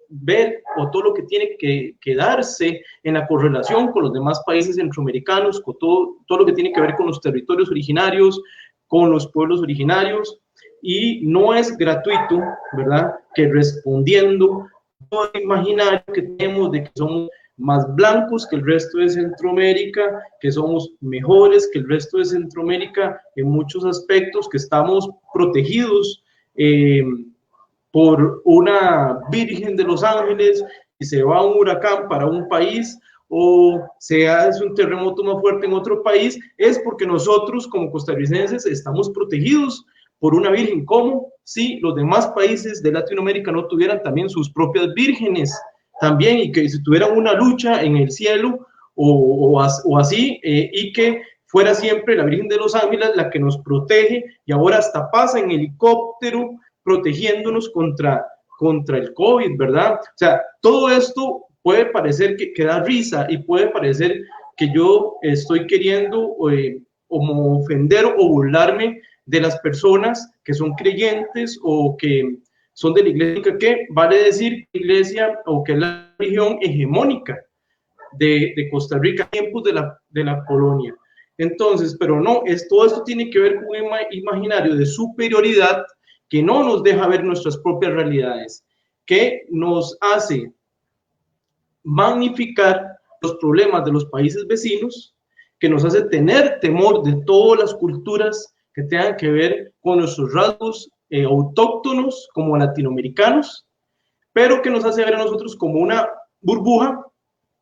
ver o todo lo que tiene que darse en la correlación con los demás países centroamericanos, con todo lo que tiene que ver con los territorios originarios, con los pueblos originarios, y no es gratuito, ¿verdad?, que respondiendo todo el imaginario que tenemos de que somos más blancos que el resto de Centroamérica, que somos mejores que el resto de Centroamérica en muchos aspectos, que estamos protegidos por una Virgen de los Ángeles, y se va un huracán para un país o se hace un terremoto más fuerte en otro país, es porque nosotros como costarricenses estamos protegidos por una virgen, como si los demás países de Latinoamérica no tuvieran también sus propias vírgenes, también, y que si tuvieran una lucha en el cielo o así, y que fuera siempre la Virgen de los Ángeles la que nos protege, y ahora hasta pasa en helicóptero protegiéndonos contra el COVID, ¿verdad? O sea, todo esto puede parecer que da risa y puede parecer que yo estoy queriendo como ofender o burlarme de las personas que son creyentes o que son de la iglesia, que vale decir iglesia o que es la religión hegemónica de Costa Rica, tiempos de la colonia. Entonces, pero no, todo esto tiene que ver con un imaginario de superioridad que no nos deja ver nuestras propias realidades, que nos hace magnificar los problemas de los países vecinos, que nos hace tener temor de todas las culturas que tengan que ver con nuestros rasgos autóctonos como latinoamericanos, pero que nos hace ver a nosotros como una burbuja,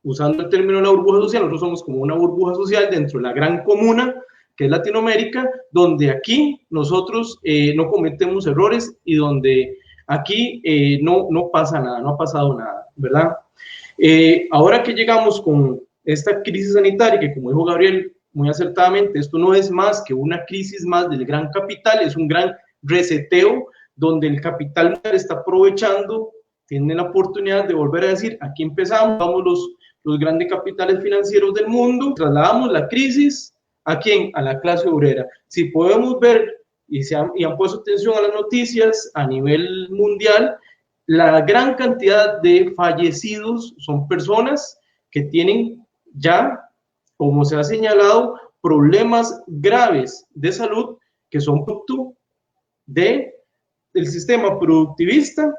usando el término de la burbuja social. Nosotros somos como una burbuja social dentro de la gran comuna que es Latinoamérica, donde aquí nosotros no cometemos errores y donde aquí no pasa nada, no ha pasado nada, ¿verdad? Ahora que llegamos con esta crisis sanitaria, que como dijo Gabriel muy acertadamente, esto no es más que una crisis más del gran capital, es un gran reseteo donde el capital mundial está aprovechando, tiene la oportunidad de volver a decir, aquí empezamos, vamos los grandes capitales financieros del mundo, trasladamos la crisis, ¿a quién? A la clase obrera. Si podemos ver, y han puesto atención a las noticias a nivel mundial, la gran cantidad de fallecidos son personas que tienen ya, como se ha señalado, problemas graves de salud que son producto del sistema productivista,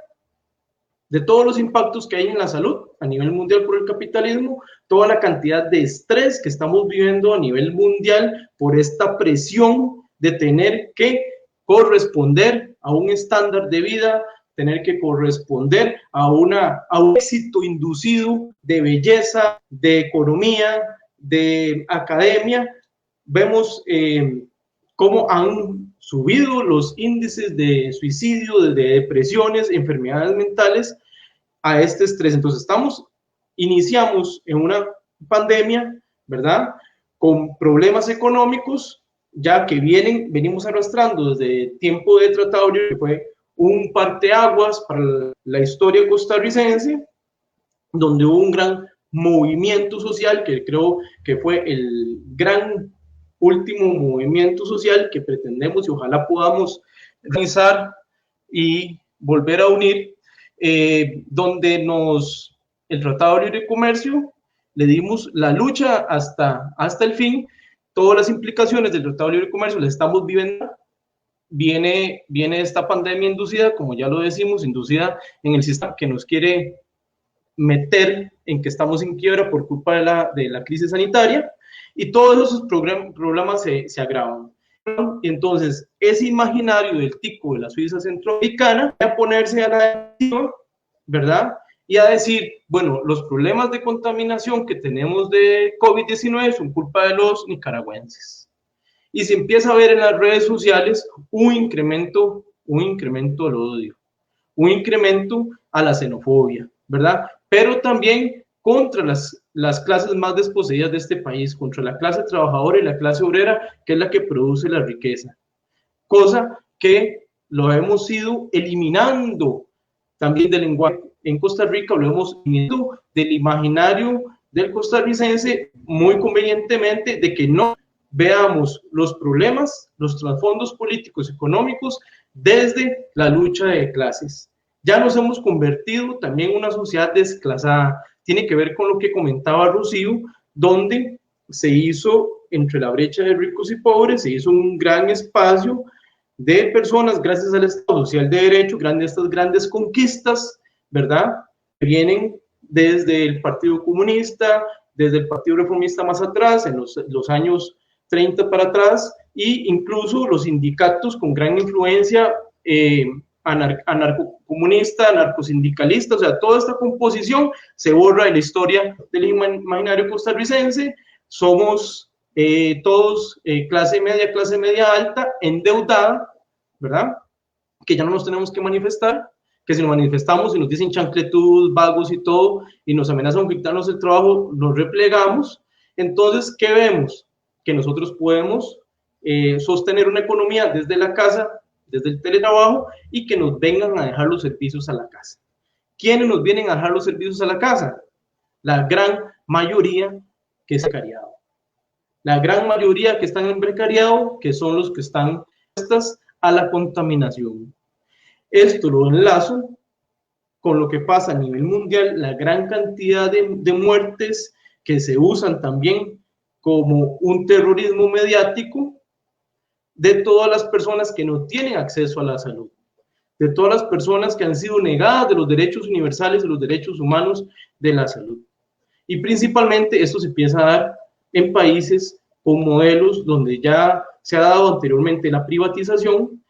de todos los impactos que hay en la salud a nivel mundial por el capitalismo, toda la cantidad de estrés que estamos viviendo a nivel mundial por esta presión de tener que corresponder a un estándar de vida, tener que corresponder a un éxito inducido de belleza, de economía, de academia. Vemos cómo han subido los índices de suicidio, de depresiones, enfermedades mentales a este estrés. Entonces iniciamos en una pandemia, ¿verdad? Con problemas económicos, ya que venimos arrastrando desde el tiempo de Tratado Libre, que fue un parteaguas para la historia costarricense, donde hubo un gran movimiento social, que creo que fue el gran último movimiento social que pretendemos y ojalá podamos realizar y volver a unir, donde el Tratado de Libre Comercio le dimos la lucha hasta el fin. Todas las implicaciones del Tratado de Libre Comercio las estamos viviendo. Viene esta pandemia inducida, como ya lo decimos, inducida en el sistema que nos quiere meter en que estamos en quiebra por culpa de la crisis sanitaria, y todos esos problemas se agravan. Entonces, ese imaginario del tico de la Suiza centroamericana va a ponerse a la defensiva, ¿verdad? Y a decir, bueno, los problemas de contaminación que tenemos de COVID-19 son culpa de los nicaragüenses. Y se empieza a ver en las redes sociales un incremento al odio, un incremento a la xenofobia, ¿verdad? Pero también contra las clases más desposeídas de este país, contra la clase trabajadora y la clase obrera, que es la que produce la riqueza. Cosa que lo hemos ido eliminando también del lenguaje. En Costa Rica lo hemos eliminado del imaginario del costarricense muy convenientemente, de que no veamos los problemas, los trasfondos políticos, económicos, desde la lucha de clases. Ya nos hemos convertido también en una sociedad desclasada. Tiene que ver con lo que comentaba Rocío, donde se hizo, entre la brecha de ricos y pobres, se hizo un gran espacio de personas, gracias al Estado Social de Derecho, estas grandes conquistas, ¿verdad? Que vienen desde el Partido Comunista, desde el Partido Reformista más atrás, en los años 30 para atrás, e incluso los sindicatos con gran influencia anarcocomunista, anarcosindicalista. O sea, toda esta composición se borra de la historia del imaginario costarricense. Somos todos clase media alta, endeudada, ¿verdad? Que ya no nos tenemos que manifestar, que si nos manifestamos y nos dicen chancletud, vagos y todo, y nos amenazan con quitarnos el trabajo, nos replegamos. Entonces, ¿qué vemos? Que nosotros podemos sostener una economía desde la casa, desde el teletrabajo, y que nos vengan a dejar los servicios a la casa. ¿Quiénes nos vienen a dejar los servicios a la casa? La gran mayoría que es precariado. La gran mayoría que están en precariado, que son los que están expuestos a la contaminación. Esto lo enlazo con lo que pasa a nivel mundial, la gran cantidad de muertes que se usan también como un terrorismo mediático de todas las personas que no tienen acceso a la salud, de todas las personas que han sido negadas de los derechos universales y los derechos humanos de la salud. Y principalmente esto se empieza a dar en países con modelos donde ya se ha dado anteriormente la privatización,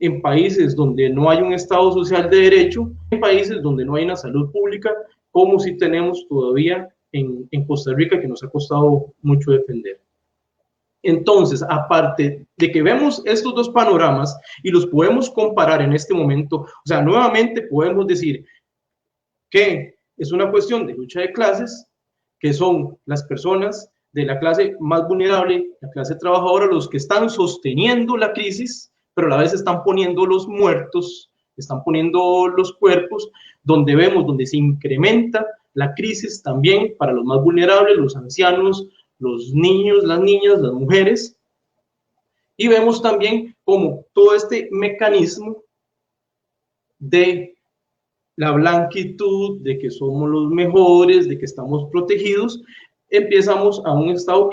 en países donde no hay un Estado social de derecho, en países donde no hay una salud pública, como si tenemos todavía en Costa Rica, que nos ha costado mucho defender. Entonces, aparte de que vemos estos dos panoramas y los podemos comparar en este momento, o sea, nuevamente podemos decir que es una cuestión de lucha de clases, que son las personas de la clase más vulnerable, la clase trabajadora, los que están sosteniendo la crisis, pero a la vez están poniendo los muertos, están poniendo los cuerpos, donde vemos, donde se incrementa la crisis también para los más vulnerables, los ancianos, los niños, las niñas, las mujeres, y vemos también como todo este mecanismo de la blanquitud, de que somos los mejores, de que estamos protegidos, empezamos a un estado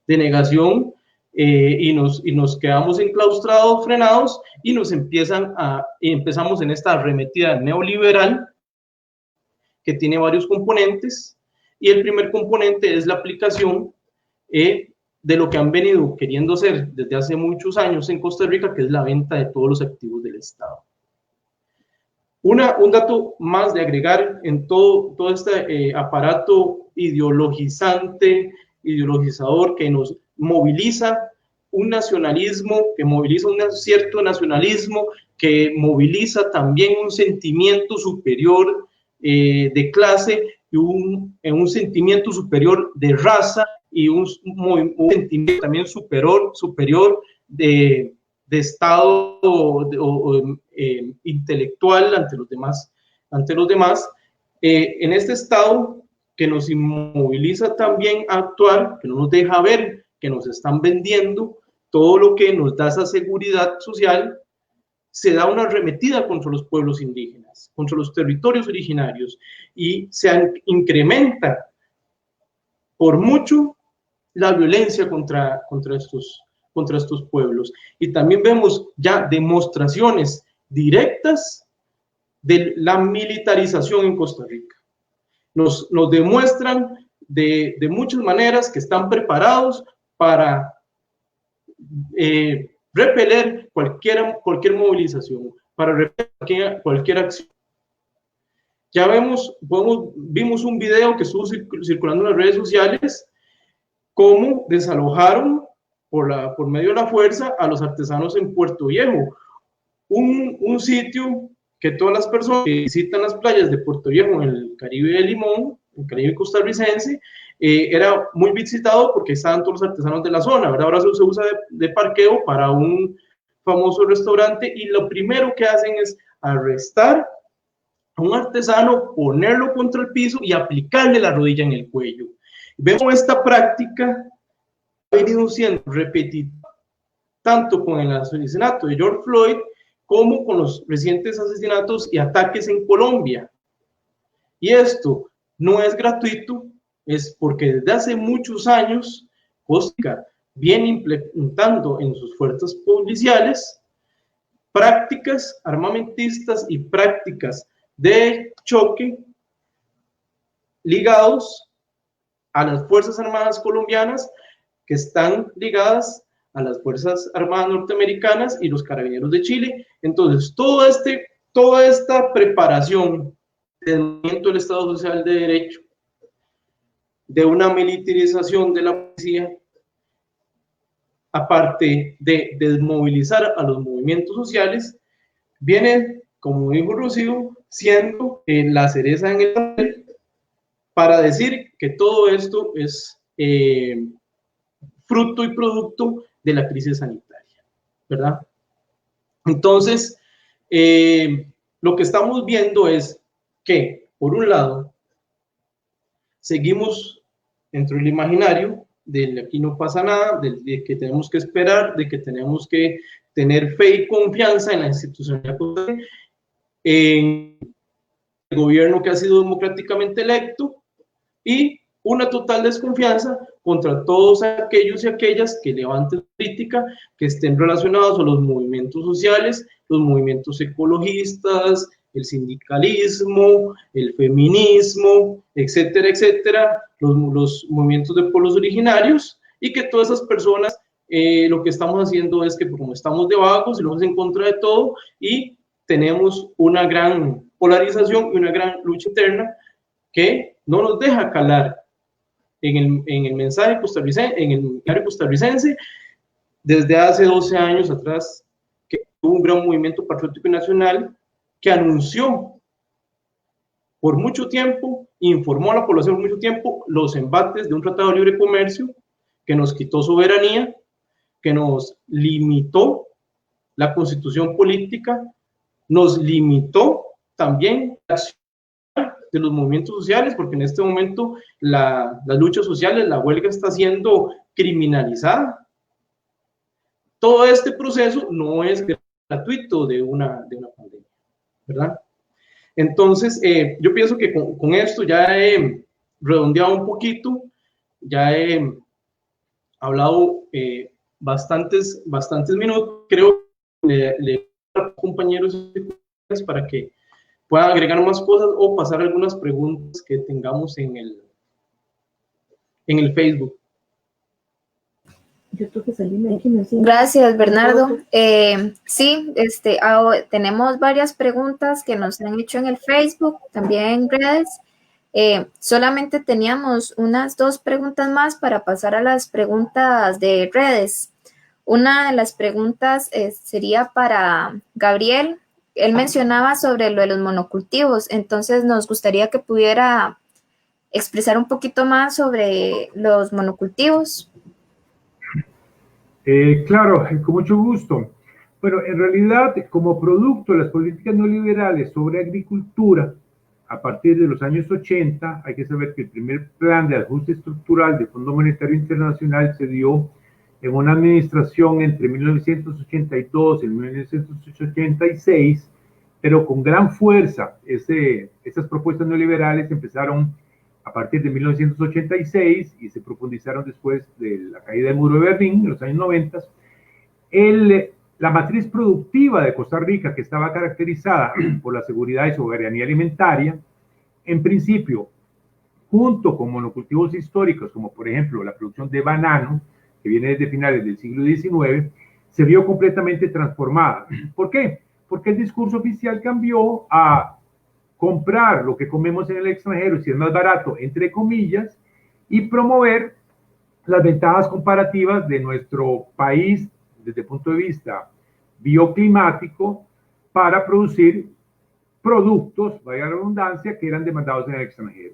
de negación y nos quedamos enclaustrados, frenados, y empezamos en esta arremetida neoliberal que tiene varios componentes, y el primer componente es la aplicación de lo que han venido queriendo hacer desde hace muchos años en Costa Rica, que es la venta de todos los activos del Estado. Un dato más de agregar en todo este aparato ideologizador que nos moviliza un nacionalismo, que moviliza un cierto nacionalismo, que moviliza también un sentimiento superior de clase y un sentimiento superior de raza y un sentimiento también superior de estado intelectual ante los demás. En este estado que nos inmoviliza también a actuar, que no nos deja ver que nos están vendiendo todo lo que nos da esa seguridad social, se da una arremetida contra los pueblos indígenas, contra los territorios originarios, y se incrementa por mucho la violencia contra estos pueblos. Y también vemos ya demostraciones directas de la militarización en Costa Rica. Nos demuestran de muchas maneras que están preparados para repeler cualquier movilización, para repeler cualquier acción. Ya vimos un video que estuvo circulando en las redes sociales, cómo desalojaron por medio de la fuerza a los artesanos en Puerto Viejo, un sitio que todas las personas que visitan las playas de Puerto Viejo en el Caribe de Limón, el Caribe costarricense, era muy visitado porque estaban todos los artesanos de la zona, ¿verdad? Ahora se usa de parqueo para un famoso restaurante, y lo primero que hacen es arrestar a un artesano, ponerlo contra el piso y aplicarle la rodilla en el cuello. Vemos esta práctica ha venido siendo repetitiva tanto con el asesinato de George Floyd como con los recientes asesinatos y ataques en Colombia. Y esto no es gratuito, es porque desde hace muchos años Costa Rica viene implementando en sus fuerzas policiales prácticas armamentistas y prácticas de choque ligados a las Fuerzas Armadas colombianas, que están ligadas a las Fuerzas Armadas norteamericanas y los Carabineros de Chile. Entonces, toda esta preparación del movimiento del Estado Social de Derecho, de una militarización de la policía, aparte de desmovilizar a los movimientos sociales, viene, como dijo Rocío, siendo la cereza en el pastel para decir que todo esto es fruto y producto de la crisis sanitaria, ¿verdad? Entonces, lo que estamos viendo es que, por un lado, seguimos dentro del imaginario de aquí no pasa nada, de que tenemos que esperar, de que tenemos que tener fe y confianza en la institucionalidad, en el gobierno que ha sido democráticamente electo, y una total desconfianza contra todos aquellos y aquellas que levanten crítica, que estén relacionados a los movimientos sociales, los movimientos ecologistas, el sindicalismo, el feminismo, etcétera, etcétera, los movimientos de pueblos originarios, y que todas esas personas lo que estamos haciendo es que como estamos de vagos y lo vamos en contra de todo, y tenemos una gran polarización y una gran lucha interna que no nos deja calar en el mensaje costarricense, en el diario costarricense, desde hace 12 años atrás, que hubo un gran movimiento patriótico y nacional que anunció por mucho tiempo, informó a la población por mucho tiempo los embates de un tratado de libre comercio que nos quitó soberanía, que nos limitó la constitución política, nos limitó también la acción de los movimientos sociales, porque en este momento las luchas sociales, la huelga está siendo criminalizada. Todo este proceso no es gratuito de una pandemia, ¿verdad? Entonces, yo pienso que con esto ya he redondeado un poquito, ya he hablado bastantes minutos. Creo que le a los compañeros para que puedan agregar más cosas o pasar algunas preguntas que tengamos en el Facebook. Gracias, Bernardo. Sí, tenemos varias preguntas que nos han hecho en el Facebook, también en redes. Solamente teníamos unas 2 preguntas más para pasar a las preguntas de redes. Una de las preguntas sería para Gabriel. Él mencionaba sobre lo de los monocultivos, entonces nos gustaría que pudiera expresar un poquito más sobre los monocultivos. Claro, con mucho gusto. Bueno, en realidad, como producto de las políticas neoliberales sobre agricultura, a partir de los años 80, hay que saber que el primer plan de ajuste estructural del Fondo Monetario Internacional se dio en una administración entre 1982 y 1986, pero con gran fuerza. Esas propuestas neoliberales empezaron a partir de 1986 y se profundizaron después de la caída del muro de Berlín en los años 90. La matriz productiva de Costa Rica, que estaba caracterizada por la seguridad y soberanía alimentaria, en principio, junto con monocultivos históricos, como por ejemplo la producción de banano, que viene desde finales del siglo XIX, se vio completamente transformada. ¿Por qué? Porque el discurso oficial cambió a comprar lo que comemos en el extranjero, si es más barato, entre comillas, y promover las ventajas comparativas de nuestro país desde el punto de vista bioclimático para producir productos, vaya la redundancia, que eran demandados en el extranjero.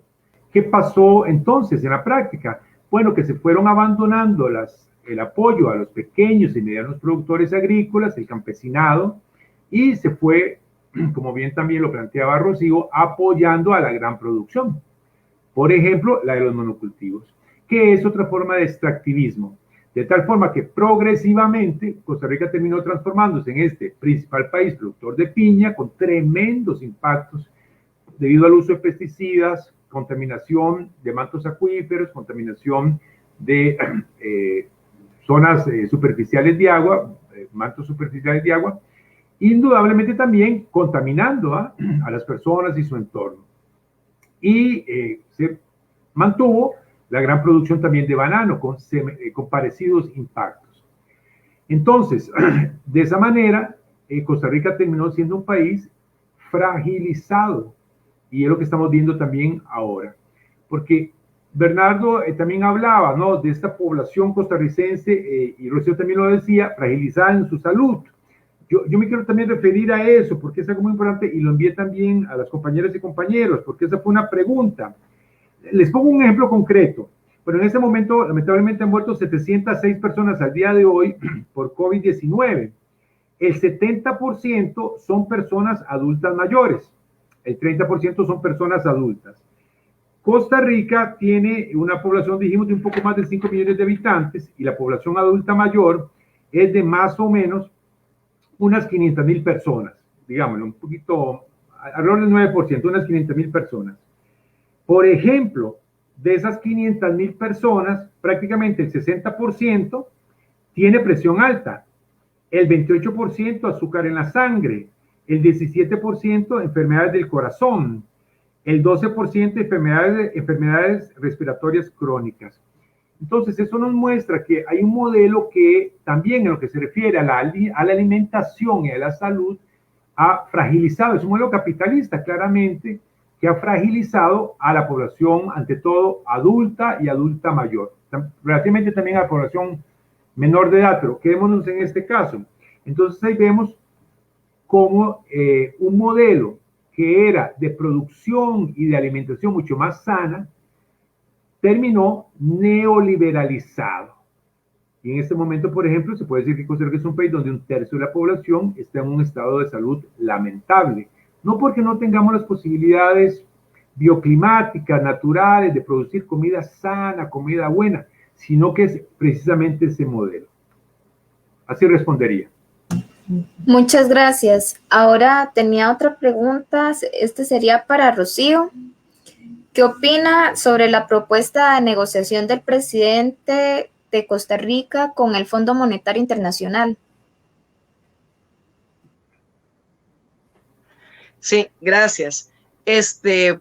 ¿Qué pasó entonces en la práctica? Bueno, que se fueron abandonando el apoyo a los pequeños y medianos productores agrícolas, el campesinado, y se fue, como bien también lo planteaba Rocío, apoyando a la gran producción. Por ejemplo, la de los monocultivos, que es otra forma de extractivismo. De tal forma que progresivamente Costa Rica terminó transformándose en este principal país productor de piña, con tremendos impactos debido al uso de pesticidas, contaminación de mantos acuíferos, contaminación de zonas superficiales de agua, mantos superficiales de agua, indudablemente también contaminando a las personas y su entorno. Y se mantuvo la gran producción también de banano con parecidos impactos. Entonces, de esa manera, Costa Rica terminó siendo un país fragilizado, y es lo que estamos viendo también ahora, porque Bernardo también hablaba, ¿no?, de esta población costarricense, y Rocío también lo decía, fragilizada en su salud. Yo me quiero también referir a eso, porque es algo muy importante, y lo envié también a las compañeras y compañeros, porque esa fue una pregunta. Les pongo un ejemplo concreto. Pero en este momento, lamentablemente, han muerto 706 personas al día de hoy por COVID-19. El 70% son personas adultas mayores. El 30% son personas adultas. Costa Rica tiene una población, dijimos, de un poco más de 5 millones de habitantes, y la población adulta mayor es de más o menos unas 500,000 personas, digámoslo, un poquito, alrededor del 9%, unas 500,000 personas. Por ejemplo, de esas 500,000 personas, prácticamente el 60% tiene presión alta, el 28% azúcar en la sangre, el 17% enfermedades del corazón, el 12% enfermedades respiratorias crónicas. Entonces, eso nos muestra que hay un modelo que también, en lo que se refiere a la alimentación y a la salud, ha fragilizado, es un modelo capitalista, claramente, que ha fragilizado a la población, ante todo adulta y adulta mayor, relativamente también a la población menor de edad, pero quedémonos en este caso. Entonces ahí vemos cómo un modelo que era de producción y de alimentación mucho más sana, terminó neoliberalizado. Y en este momento, por ejemplo, se puede decir que Costa Rica es un país donde 1/3 de la población está en un estado de salud lamentable. No porque no tengamos las posibilidades bioclimáticas, naturales, de producir comida sana, comida buena, sino que es precisamente ese modelo. Así respondería. Muchas gracias. Ahora tenía otra pregunta. Este sería para Rocío. ¿Qué opina sobre la propuesta de negociación del presidente de Costa Rica con el Fondo Monetario Internacional? Sí, gracias.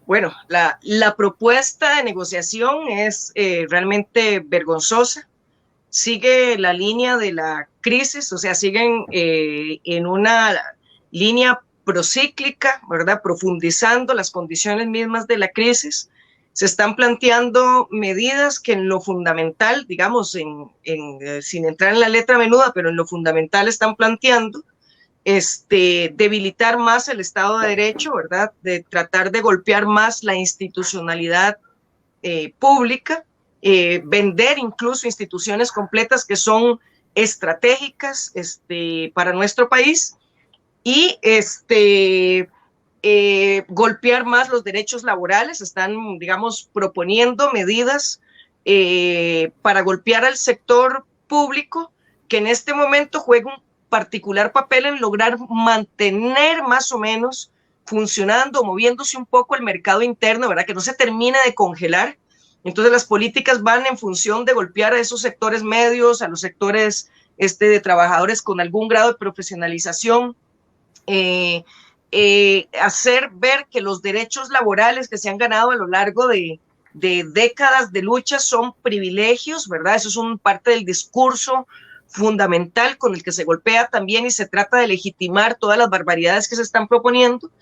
Bueno, la propuesta de negociación es realmente vergonzosa. Sigue la línea de la crisis, o sea, siguen en una línea procíclica, ¿verdad? Profundizando las condiciones mismas de la crisis. Se están planteando medidas que en lo fundamental, digamos, sin entrar en la letra menuda, pero en lo fundamental están planteando debilitar más el Estado de Derecho, ¿verdad? De tratar de golpear más la institucionalidad pública, vender incluso instituciones completas que son estratégicas para nuestro país, y golpear más los derechos laborales. Están, digamos, proponiendo medidas para golpear al sector público, que en este momento juega un particular papel en lograr mantener más o menos funcionando, moviéndose un poco el mercado interno, ¿verdad? Que no se termine de congelar. Entonces las políticas van en función de golpear a esos sectores medios, a los sectores de trabajadores con algún grado de profesionalización, hacer ver que los derechos laborales que se han ganado a lo largo de décadas de lucha son privilegios, ¿verdad? Eso es parte del discurso fundamental con el que se golpea también, y se trata de legitimar todas las barbaridades que se están proponiendo.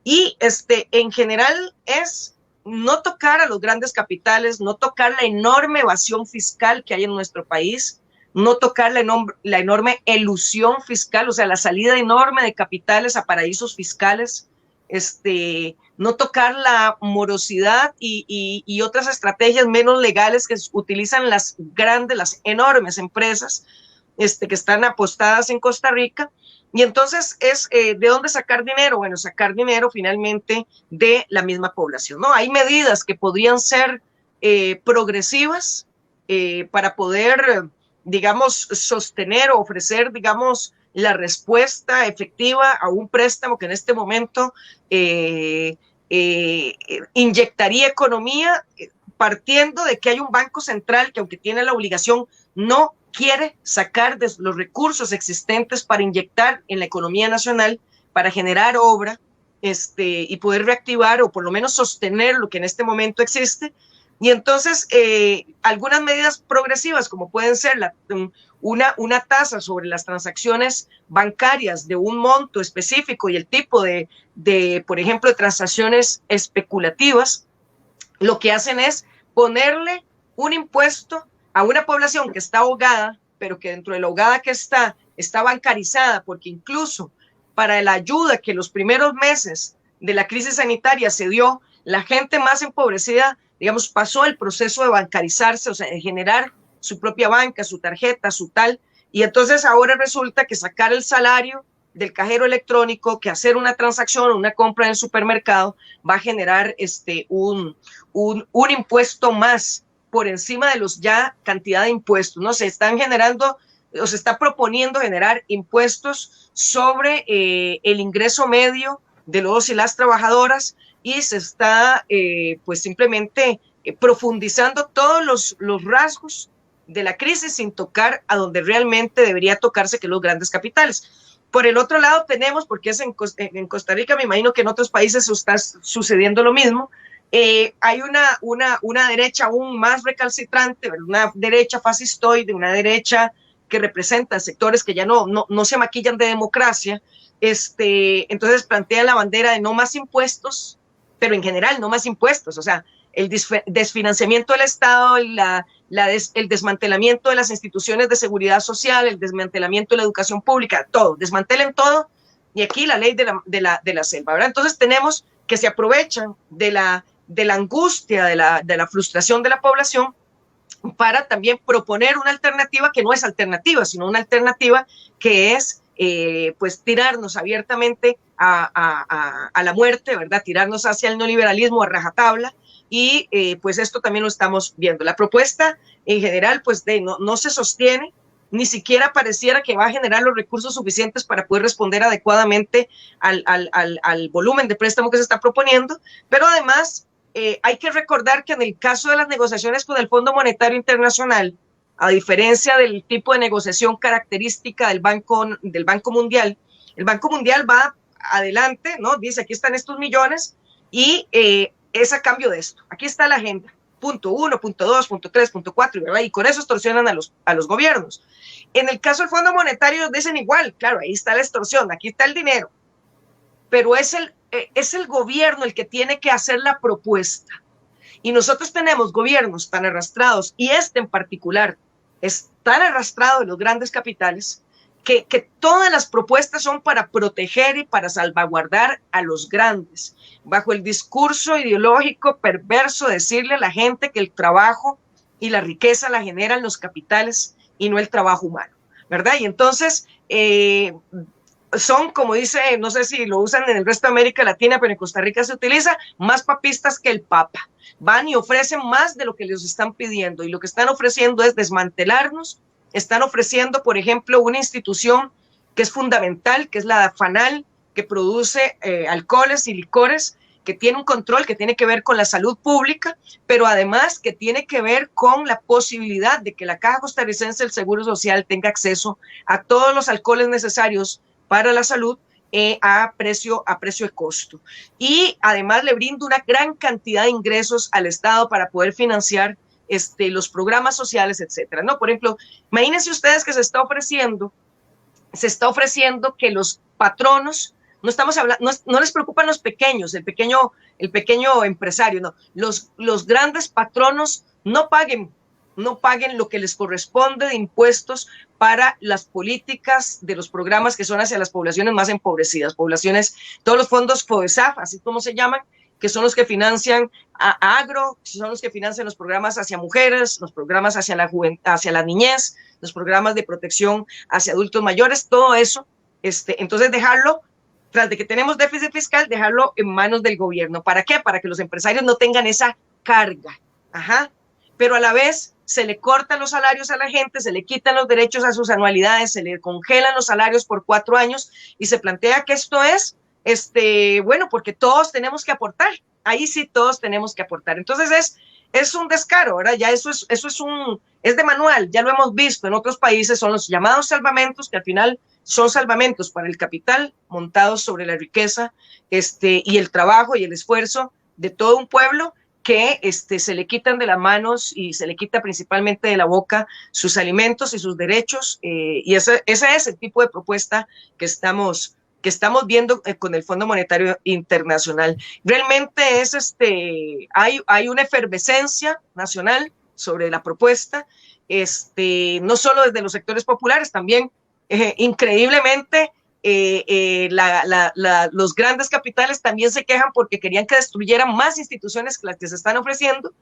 Y en general es no tocar a los grandes capitales, no tocar la enorme evasión fiscal que hay en nuestro país, no tocar la enorme elusión fiscal, o sea, la salida enorme de capitales a paraísos fiscales, no tocar la morosidad y otras estrategias menos legales que utilizan las enormes empresas que están apostadas en Costa Rica. Y entonces ¿de dónde sacar dinero? Bueno, sacar dinero finalmente de la misma población, ¿no? Hay medidas que podrían ser progresivas para poder, digamos, sostener o ofrecer, digamos, la respuesta efectiva a un préstamo que en este momento inyectaría economía, partiendo de que hay un banco central que, aunque tiene la obligación, no quiere sacar de los recursos existentes para inyectar en la economía nacional, para generar obra y poder reactivar o por lo menos sostener lo que en este momento existe. Y entonces algunas medidas progresivas, como pueden ser una tasa sobre las transacciones bancarias de un monto específico y el tipo por ejemplo, de transacciones especulativas, lo que hacen es ponerle un impuesto a una población que está ahogada, pero que dentro de la ahogada que está bancarizada, porque incluso para la ayuda que los primeros meses de la crisis sanitaria se dio, la gente más empobrecida, digamos, pasó el proceso de bancarizarse, o sea, de generar su propia banca, su tarjeta, su tal, y entonces ahora resulta que sacar el salario del cajero electrónico, que hacer una transacción, una compra en el supermercado, va a generar un impuesto más por encima de los ya cantidad de impuestos, ¿no? Se están generando, o se está proponiendo generar impuestos sobre el ingreso medio de los y las trabajadoras, y se está pues simplemente profundizando todos los rasgos de la crisis sin tocar a donde realmente debería tocarse, que los grandes capitales. Por el otro lado tenemos, porque es en Costa Rica, me imagino que en otros países está sucediendo lo mismo, hay una derecha aún más recalcitrante, una derecha fascistoide, una derecha que representa sectores que ya no se maquillan de democracia. Entonces plantean la bandera de no más impuestos, pero en general no más impuestos, o sea, el desfinanciamiento del Estado, el desmantelamiento de las instituciones de seguridad social, el desmantelamiento de la educación pública, todo, desmantelen todo, y aquí la ley de la selva, ¿verdad? Entonces tenemos que se aprovechan de la angustia, de la frustración de la población, para también proponer una alternativa que no es alternativa, sino una alternativa que es pues tirarnos abiertamente a la muerte, ¿verdad? Tirarnos hacia el neoliberalismo a rajatabla, y pues esto también lo estamos viendo. La propuesta en general pues no se sostiene, ni siquiera pareciera que va a generar los recursos suficientes para poder responder adecuadamente al volumen de préstamo que se está proponiendo, pero además hay que recordar que en el caso de las negociaciones con el Fondo Monetario Internacional, a diferencia del tipo de negociación característica del Banco Mundial, el Banco Mundial va adelante, ¿no? Dice, aquí están estos millones y es a cambio de esto. Aquí está la agenda, punto 1, punto 2, punto 3, punto 4, ¿verdad? Y con eso extorsionan a los gobiernos. En el caso del Fondo Monetario dicen igual, claro, ahí está la extorsión, aquí está el dinero, pero es el gobierno el que tiene que hacer la propuesta. Y nosotros tenemos gobiernos tan arrastrados, y en particular es tan arrastrado de los grandes capitales, que todas las propuestas son para proteger y para salvaguardar a los grandes, bajo el discurso ideológico perverso de decirle a la gente que el trabajo y la riqueza la generan los capitales y no el trabajo humano, ¿verdad? Y entonces son, como dice, no sé si lo usan en el resto de América Latina, pero en Costa Rica se utiliza, más papistas que el Papa. Van y ofrecen más de lo que les están pidiendo, y lo que están ofreciendo es desmantelarnos. Están ofreciendo, por ejemplo, una institución que es fundamental, que es la FANAL, que produce alcoholes y licores, que tiene un control que tiene que ver con la salud pública, pero además que tiene que ver con la posibilidad de que la Caja Costarricense del Seguro Social tenga acceso a todos los alcoholes necesarios para la salud a precio de costo. Y además le brinda una gran cantidad de ingresos al Estado para poder financiar los programas sociales, etcétera, ¿no? Por ejemplo, imagínense ustedes que se está ofreciendo que los patronos, no estamos hablando, no les preocupan los pequeños, el pequeño empresario, no, los grandes patronos no paguen lo que les corresponde de impuestos para las políticas de los programas que son hacia las poblaciones más empobrecidas, todos los fondos FODESAF, así como se llaman, que son los que financian a agro, son los que financian los programas hacia mujeres, los programas hacia la niñez, los programas de protección hacia adultos mayores, todo eso, entonces dejarlo, tras de que tenemos déficit fiscal, dejarlo en manos del gobierno. ¿Para qué? Para que los empresarios no tengan esa carga, pero a la vez se le cortan los salarios a la gente, se le quitan los derechos a sus anualidades, se le congelan los salarios por 4 años, y se plantea que esto es bueno, porque todos tenemos que aportar, ahí sí todos tenemos que aportar. Entonces es un descaro, ¿verdad? Ya eso es de manual, ya lo hemos visto en otros países, son los llamados salvamentos, que al final son salvamentos para el capital montados sobre la riqueza y el trabajo y el esfuerzo de todo un pueblo, que se le quitan de las manos y se le quita principalmente de la boca sus alimentos y sus derechos, y ese es el tipo de propuesta que estamos que estamos viendo con el Fondo Monetario Internacional. Realmente es hay una efervescencia nacional sobre la propuesta, no solo desde los sectores populares, también increíblemente los grandes capitales también se quejan porque querían que destruyeran más instituciones que las que se están ofreciendo.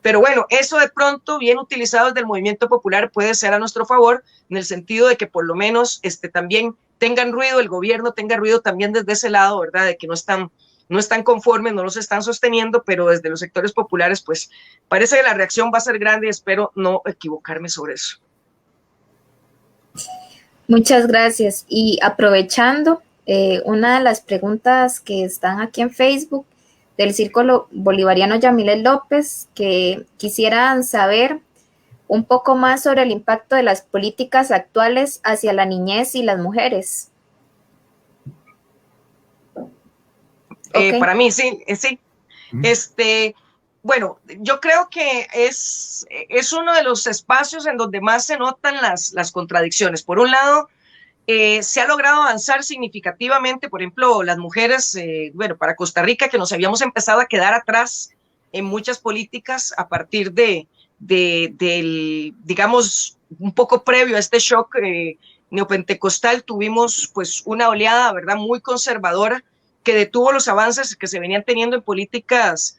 Pero bueno, eso de pronto, bien utilizado desde el movimiento popular, puede ser a nuestro favor, en el sentido de que por lo menos también tengan ruido, el gobierno tenga ruido también desde ese lado, ¿verdad? De que no están conformes, no los están sosteniendo, pero desde los sectores populares, pues parece que la reacción va a ser grande y espero no equivocarme sobre eso. Muchas gracias. Y aprovechando, una de las preguntas que están aquí en Facebook del Círculo Bolivariano Yamilet López, que quisieran saber un poco más sobre el impacto de las políticas actuales hacia la niñez y las mujeres. Okay. Para mí, sí. Bueno, yo creo que es uno de los espacios en donde más se notan las contradicciones. Por un lado, se ha logrado avanzar significativamente, por ejemplo, las mujeres, para Costa Rica, que nos habíamos empezado a quedar atrás en muchas políticas a partir del, digamos, un poco previo a este shock neopentecostal, tuvimos pues una oleada, ¿verdad?, muy conservadora que detuvo los avances que se venían teniendo en políticas,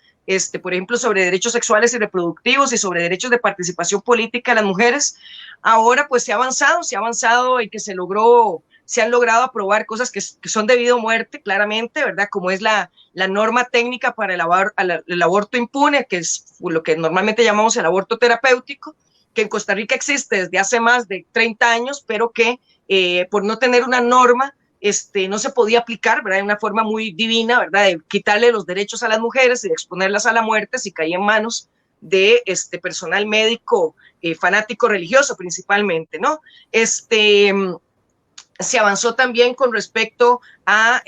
por ejemplo, sobre derechos sexuales y reproductivos y sobre derechos de participación política de las mujeres. Ahora pues se ha avanzado y que se han logrado aprobar cosas que son debido a muerte, claramente, ¿verdad? Como es la norma técnica para el aborto impune, que es lo que normalmente llamamos el aborto terapéutico, que en Costa Rica existe desde hace más de 30 años, pero que por no tener una norma, no se podía aplicar, ¿verdad? De una forma muy divina, ¿verdad? De quitarle los derechos a las mujeres y de exponerlas a la muerte si caía en manos de personal médico fanático religioso principalmente, ¿no? Se avanzó también con respecto a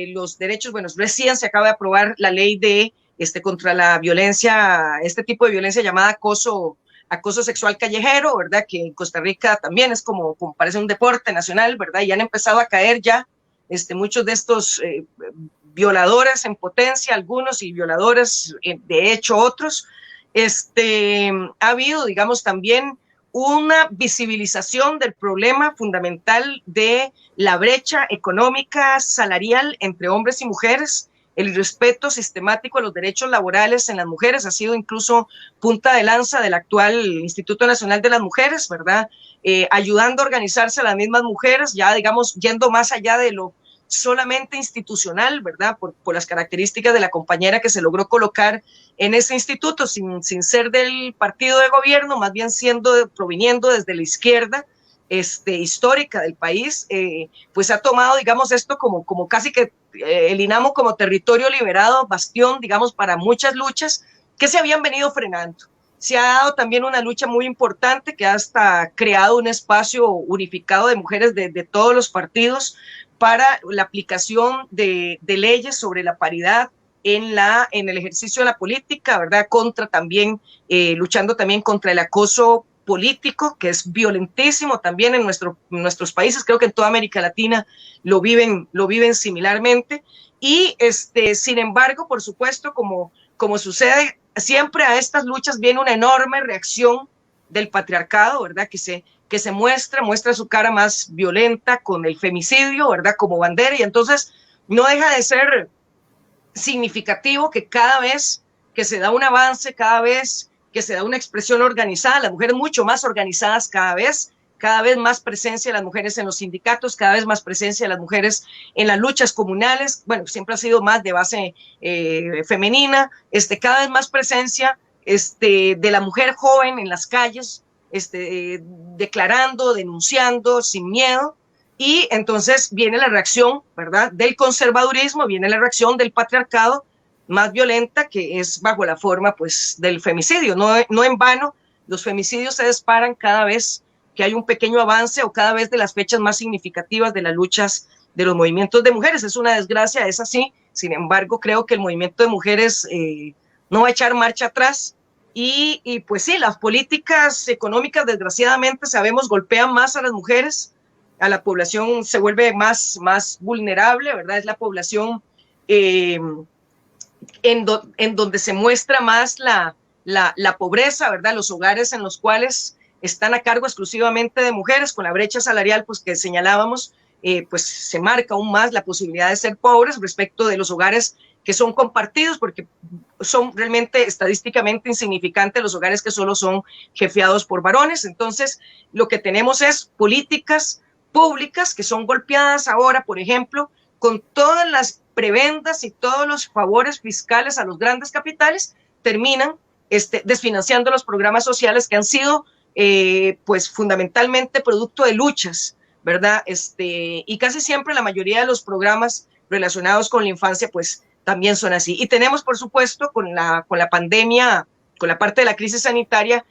los derechos, bueno, recién se acaba de aprobar la ley de contra la violencia, este tipo de violencia llamada acoso sexual callejero, ¿verdad? Que en Costa Rica también es como parece un deporte nacional, ¿verdad? Y han empezado a caer ya muchos de estos violadores en potencia, algunos, y violadores, de hecho, otros. Ha habido, digamos, también una visibilización del problema fundamental de la brecha económica salarial entre hombres y mujeres. El respeto sistemático a los derechos laborales en las mujeres ha sido incluso punta de lanza del actual Instituto Nacional de las Mujeres, ¿verdad? Ayudando a organizarse a las mismas mujeres, ya digamos, yendo más allá de lo solamente institucional, ¿verdad? Por las características de la compañera que se logró colocar en ese instituto, sin ser del partido de gobierno, más bien proviniendo desde la izquierda histórica del país, pues ha tomado, digamos, esto como casi que el INAMO como territorio liberado, bastión, digamos, para muchas luchas que se habían venido frenando. Se ha dado también una lucha muy importante que ha hasta creado un espacio unificado de mujeres de todos los partidos para la aplicación de leyes sobre la paridad en el ejercicio de la política, ¿verdad? Luchando también contra el acoso político, que es violentísimo también en nuestros países. Creo que en toda América Latina lo viven similarmente. Y sin embargo, por supuesto, como sucede siempre, a estas luchas viene una enorme reacción del patriarcado, ¿verdad? Que se muestra su cara más violenta con el femicidio, ¿verdad? Como bandera, y entonces no deja de ser significativo que cada vez que se da un avance, cada vez que se da una expresión organizada, las mujeres mucho más organizadas cada vez más presencia de las mujeres en los sindicatos, cada vez más presencia de las mujeres en las luchas comunales, bueno, siempre ha sido más de base femenina, cada vez más presencia de la mujer joven en las calles, declarando, denunciando, sin miedo. Y entonces viene la reacción, ¿verdad?, del conservadurismo, viene la reacción del patriarcado más violenta, que es bajo la forma, pues, del femicidio. No en vano, los femicidios se disparan cada vez que hay un pequeño avance o cada vez de las fechas más significativas de las luchas de los movimientos de mujeres. Es una desgracia, es así. Sin embargo, creo que el movimiento de mujeres no va a echar marcha atrás. Y pues sí, las políticas económicas, desgraciadamente, sabemos, golpean más a las mujeres la población se vuelve más vulnerable, ¿verdad? Es la población en donde se muestra más la pobreza, ¿verdad? Los hogares en los cuales están a cargo exclusivamente de mujeres, con la brecha salarial pues, que señalábamos, pues se marca aún más la posibilidad de ser pobres respecto de los hogares que son compartidos, porque son realmente estadísticamente insignificantes los hogares que solo son jefeados por varones. Entonces, lo que tenemos es políticas públicas que son golpeadas ahora, por ejemplo, con todas las prebendas y todos los favores fiscales a los grandes capitales, terminan desfinanciando los programas sociales que han sido pues fundamentalmente producto de luchas, ¿verdad? Y casi siempre la mayoría de los programas relacionados con la infancia pues también son así. Y tenemos, por supuesto, con la pandemia, con la parte de la crisis sanitaria,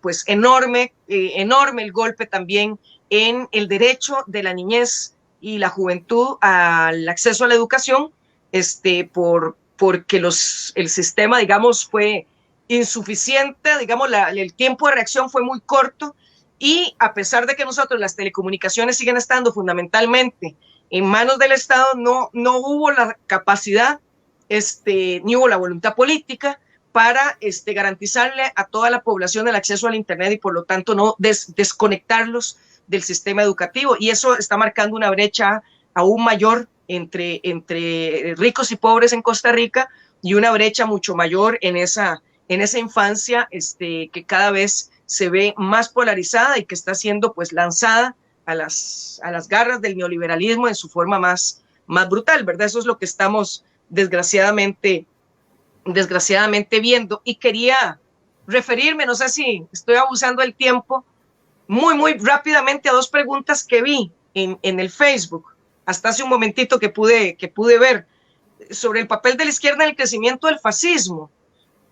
pues enorme el golpe también en el derecho de la niñez y la juventud al acceso a la educación, porque el sistema, digamos, fue insuficiente, digamos, el tiempo de reacción fue muy corto, y a pesar de que nosotros las telecomunicaciones siguen estando fundamentalmente en manos del Estado, no hubo la capacidad, ni hubo la voluntad política para garantizarle a toda la población el acceso al Internet y por lo tanto no desconectarlos del sistema educativo, y eso está marcando una brecha aún mayor entre ricos y pobres en Costa Rica, y una brecha mucho mayor en esa infancia que cada vez se ve más polarizada y que está siendo pues lanzada a las garras del neoliberalismo en su forma más brutal, ¿verdad? Eso es lo que estamos desgraciadamente viendo. Y quería referirme, no sé si estoy abusando del tiempo, muy rápidamente a dos preguntas que vi en el Facebook, hasta hace un momentito que pude ver, sobre el papel de la izquierda en el crecimiento del fascismo.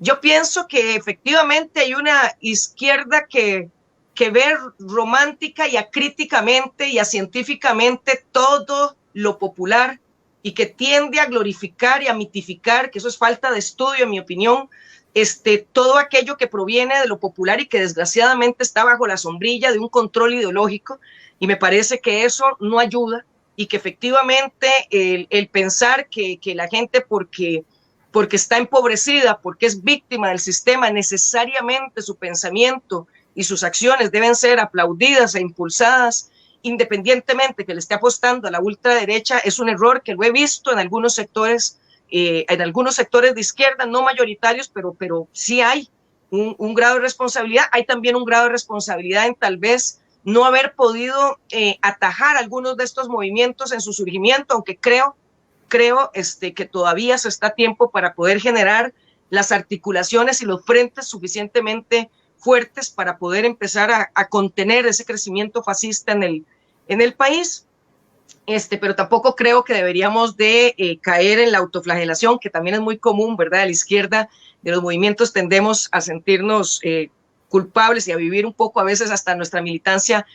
Yo pienso que efectivamente hay una izquierda que ve romántica y acríticamente y científicamente todo lo popular, y que tiende a glorificar y a mitificar, que eso es falta de estudio en mi opinión, todo aquello que proviene de lo popular y que desgraciadamente está bajo la sombrilla de un control ideológico, y me parece que eso no ayuda, y que efectivamente el pensar que la gente porque está empobrecida, porque es víctima del sistema, necesariamente su pensamiento y sus acciones deben ser aplaudidas e impulsadas, independientemente que le esté apostando a la ultraderecha, es un error que lo he visto en algunos sectores de izquierda, no mayoritarios, pero sí hay un grado de responsabilidad. Hay también un grado de responsabilidad en tal vez no haber podido atajar algunos de estos movimientos en su surgimiento, aunque creo que todavía se está a tiempo para poder generar las articulaciones y los frentes suficientemente fuertes para poder empezar a contener ese crecimiento fascista en el país. Pero tampoco creo que deberíamos de caer en la autoflagelación, que también es muy común, ¿verdad? A la izquierda de los movimientos tendemos a sentirnos culpables y a vivir un poco a veces hasta nuestra militancia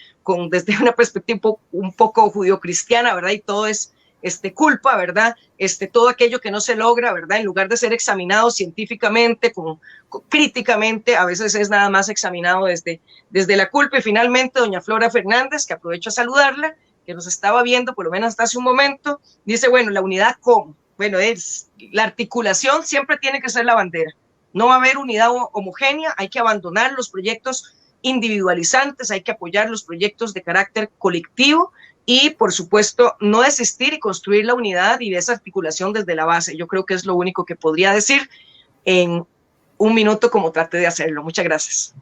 desde una perspectiva un poco judio-cristiana, ¿verdad? Y todo es culpa, ¿verdad? Todo aquello que no se logra, ¿verdad? En lugar de ser examinado científicamente, críticamente, a veces es nada más examinado desde la culpa. Y finalmente, doña Flora Fernández, que aprovecho a saludarla, que nos estaba viendo por lo menos hasta hace un momento, dice, bueno, la unidad ¿cómo? Bueno, la articulación siempre tiene que ser la bandera. No va a haber unidad homogénea, hay que abandonar los proyectos individualizantes, hay que apoyar los proyectos de carácter colectivo y, por supuesto, no desistir y construir la unidad y esa articulación desde la base. Yo creo que es lo único que podría decir en un minuto como trate de hacerlo. Muchas gracias.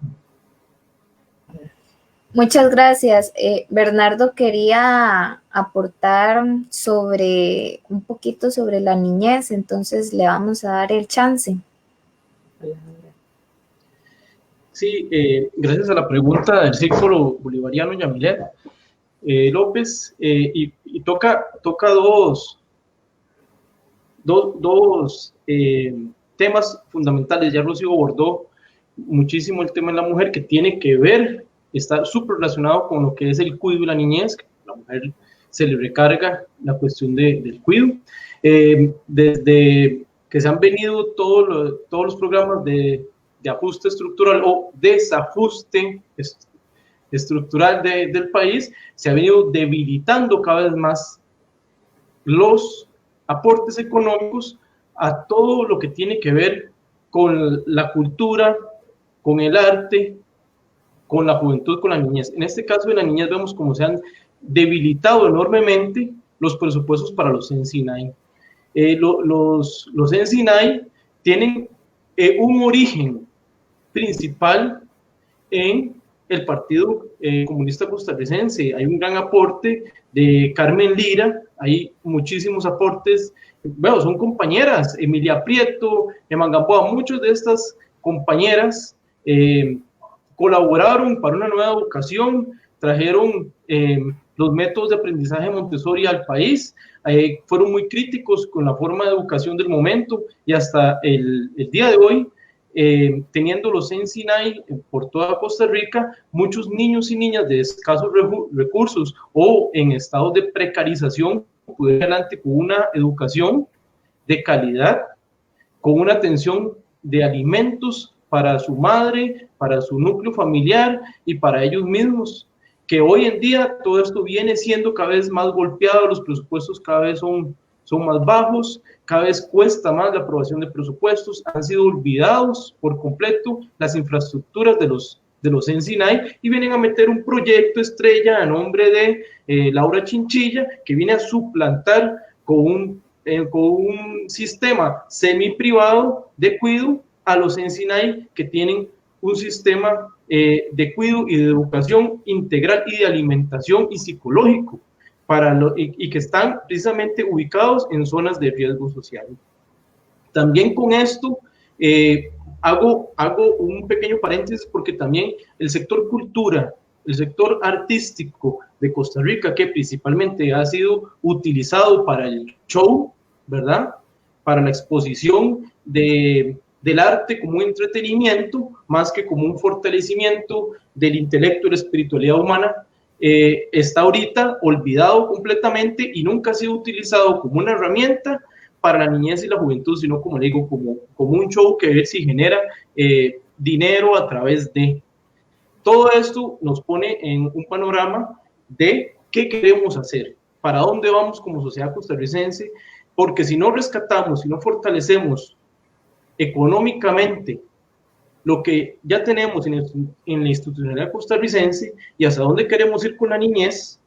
Muchas gracias. Bernardo quería aportar un poquito sobre la niñez, entonces le vamos a dar el chance. Sí, gracias a la pregunta del Círculo Bolivariano Yamilet López, y toca dos temas fundamentales. Ya Rocío abordó muchísimo el tema de la mujer, que tiene que ver, está súper relacionado con lo que es el cuidado y la niñez, que a la mujer se le recarga la cuestión del cuidado. Desde que se han venido todos los programas de ajuste estructural o desajuste estructural del país, se ha venido debilitando cada vez más los aportes económicos a todo lo que tiene que ver con la cultura, con el arte, con la juventud, con la niñez. En este caso de la niñez vemos cómo se han debilitado enormemente los presupuestos para los NC9. Los NC9 tienen un origen principal en el Partido Comunista Costarricense. Hay un gran aporte de Carmen Lira, hay muchísimos aportes, bueno, son compañeras, Emilia Prieto, Emma Gamboa, muchas de estas compañeras colaboraron para una nueva educación, trajeron los métodos de aprendizaje Montessori al país, fueron muy críticos con la forma de educación del momento y hasta el día de hoy, teniendo los NC9 por toda Costa Rica, muchos niños y niñas de escasos recursos o en estado de precarización pudieron ir adelante con una educación de calidad, con una atención de alimentos para su madre, para su núcleo familiar y para ellos mismos, que hoy en día todo esto viene siendo cada vez más golpeado, los presupuestos cada vez son más bajos, cada vez cuesta más la aprobación de presupuestos, han sido olvidados por completo las infraestructuras de los NC9 y vienen a meter un proyecto estrella a nombre de Laura Chinchilla, que viene a suplantar con un sistema semi-privado de cuidado a los NC9 que tienen un sistema de cuidado y de educación integral y de alimentación y psicológico y que están precisamente ubicados en zonas de riesgo social. También con esto hago un pequeño paréntesis porque también el sector cultura, el sector artístico de Costa Rica, que principalmente ha sido utilizado para el show, ¿verdad? Para la exposición del arte como un entretenimiento, más que como un fortalecimiento del intelecto y la espiritualidad humana, está ahorita olvidado completamente y nunca ha sido utilizado como una herramienta para la niñez y la juventud, sino como le digo, como un show que ver si genera dinero a través de. Todo esto nos pone en un panorama de qué queremos hacer, para dónde vamos como sociedad costarricense, porque si no rescatamos, si no fortalecemos económicamente lo que ya tenemos en la institucionalidad costarricense y hacia dónde queremos ir con la niñez,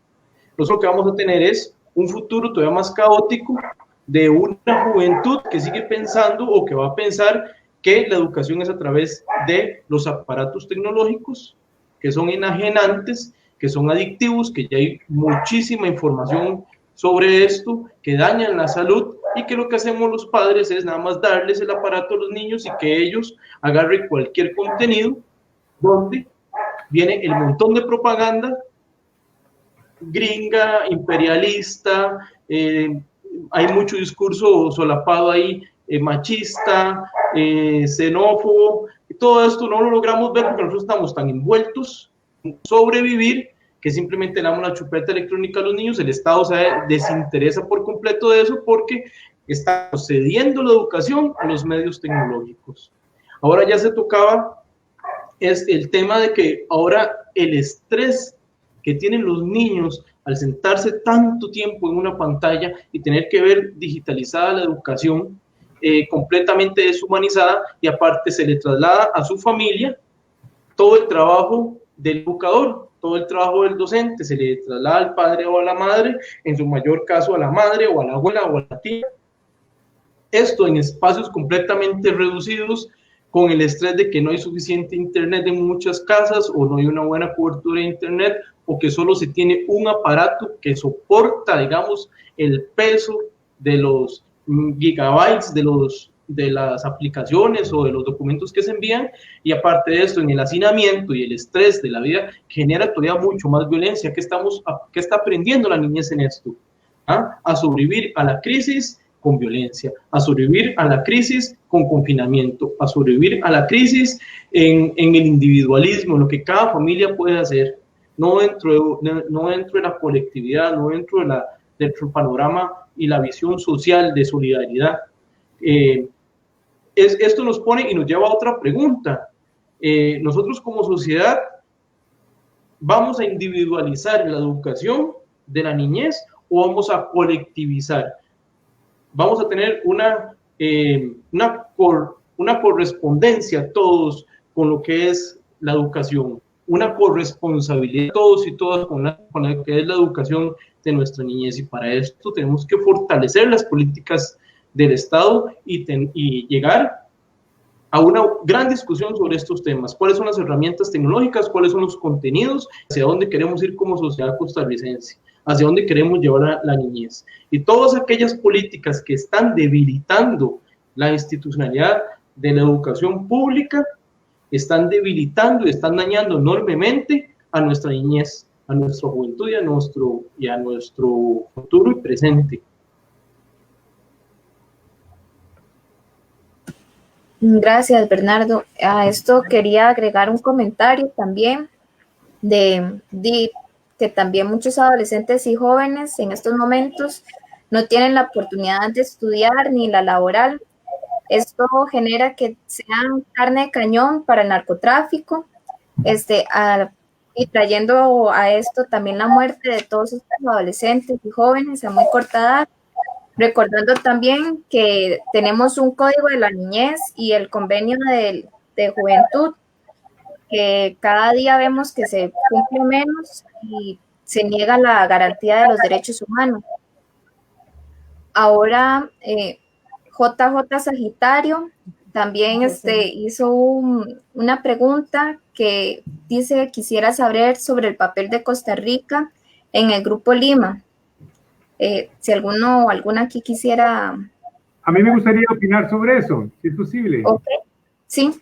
nosotros lo que vamos a tener es un futuro todavía más caótico de una juventud que sigue pensando o que va a pensar que la educación es a través de los aparatos tecnológicos, que son enajenantes, que son adictivos, que ya hay muchísima información sobre esto, que dañan la salud y que lo que hacemos los padres es nada más darles el aparato a los niños y que ellos agarren cualquier contenido donde viene el montón de propaganda gringa, imperialista, hay mucho discurso solapado ahí, machista, xenófobo, y todo esto no lo logramos ver porque nosotros estamos tan envueltos en sobrevivir que simplemente le damos la chupeta electrónica a los niños. El Estado se desinteresa por completo de eso porque está cediendo la educación a los medios tecnológicos. Ahora ya se tocaba el tema de que ahora el estrés que tienen los niños al sentarse tanto tiempo en una pantalla y tener que ver digitalizada la educación, completamente deshumanizada, y aparte se le traslada a su familia todo el trabajo del educador, todo el trabajo del docente, se le traslada al padre o a la madre, en su mayor caso a la madre o a la abuela o a la tía. Esto en espacios completamente reducidos, con el estrés de que no hay suficiente internet en muchas casas o no hay una buena cobertura de internet o que solo se tiene un aparato que soporta, digamos, el peso de los gigabytes de las aplicaciones o de los documentos que se envían, y aparte de esto, en el hacinamiento y el estrés de la vida genera todavía mucho más violencia. ¿Qué está aprendiendo la niñez en esto? A sobrevivir a la crisis con violencia, a sobrevivir a la crisis con confinamiento, a sobrevivir a la crisis en el individualismo, en lo que cada familia puede hacer, no dentro de la colectividad, no dentro del panorama y la visión social de solidaridad. Esto nos pone y nos lleva a otra pregunta. Nosotros como sociedad ¿Vamos a individualizar la educación de la niñez o vamos a colectivizar? Vamos a tener una correspondencia todos con lo que es la educación, una corresponsabilidad todos y todas con lo que es la educación de nuestra niñez, y para esto tenemos que fortalecer las políticas del Estado y llegar a una gran discusión sobre estos temas. ¿Cuáles son las herramientas tecnológicas? ¿Cuáles son los contenidos? ¿Hacia dónde queremos ir como sociedad costarricense? ¿Hacia dónde queremos llevar a la niñez? Y todas aquellas políticas que están debilitando la institucionalidad de la educación pública están debilitando y están dañando enormemente a nuestra niñez, a nuestra juventud y a nuestro futuro y presente. Gracias, Bernardo. A esto quería agregar un comentario también de que también muchos adolescentes y jóvenes en estos momentos no tienen la oportunidad de estudiar ni la laboral. Esto genera que sean carne de cañón para el narcotráfico, y trayendo a esto también la muerte de todos estos adolescentes y jóvenes a muy corta edad. Recordando también que tenemos un código de la niñez y el convenio de juventud, que cada día vemos que se cumple menos y se niega la garantía de los derechos humanos. Ahora, JJ Sagitario también hizo una pregunta que dice: quisiera saber sobre el papel de Costa Rica en el Grupo Lima. Si alguno o alguna aquí quisiera... A mí me gustaría opinar sobre eso, si es posible. Ok, sí.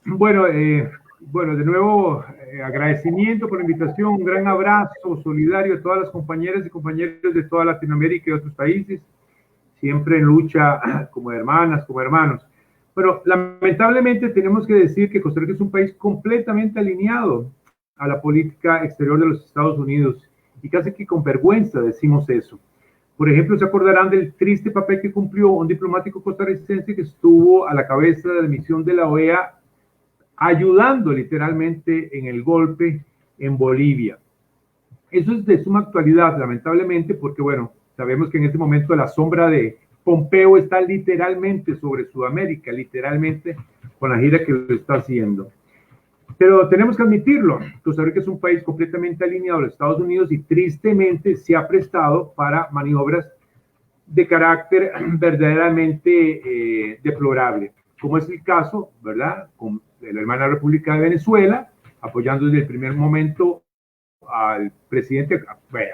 Bueno, de nuevo, agradecimiento por la invitación, un gran abrazo solidario a todas las compañeras y compañeros de toda Latinoamérica y otros países, siempre en lucha como hermanas, como hermanos. Pero lamentablemente tenemos que decir que Costa Rica es un país completamente alineado a la política exterior de los Estados Unidos, y casi que con vergüenza decimos eso. Por ejemplo, se acordarán del triste papel que cumplió un diplomático costarricense que estuvo a la cabeza de la misión de la OEA, ayudando literalmente en el golpe en Bolivia. Eso es de suma actualidad, lamentablemente, porque, bueno, sabemos que en este momento la sombra de Pompeo está literalmente sobre Sudamérica, literalmente con la gira que lo está haciendo. Pero tenemos que admitirlo, Costa Rica es un país completamente alineado a los Estados Unidos y tristemente se ha prestado para maniobras de carácter verdaderamente deplorable, como es el caso, ¿verdad?, con la hermana República de Venezuela, apoyando desde el primer momento al presidente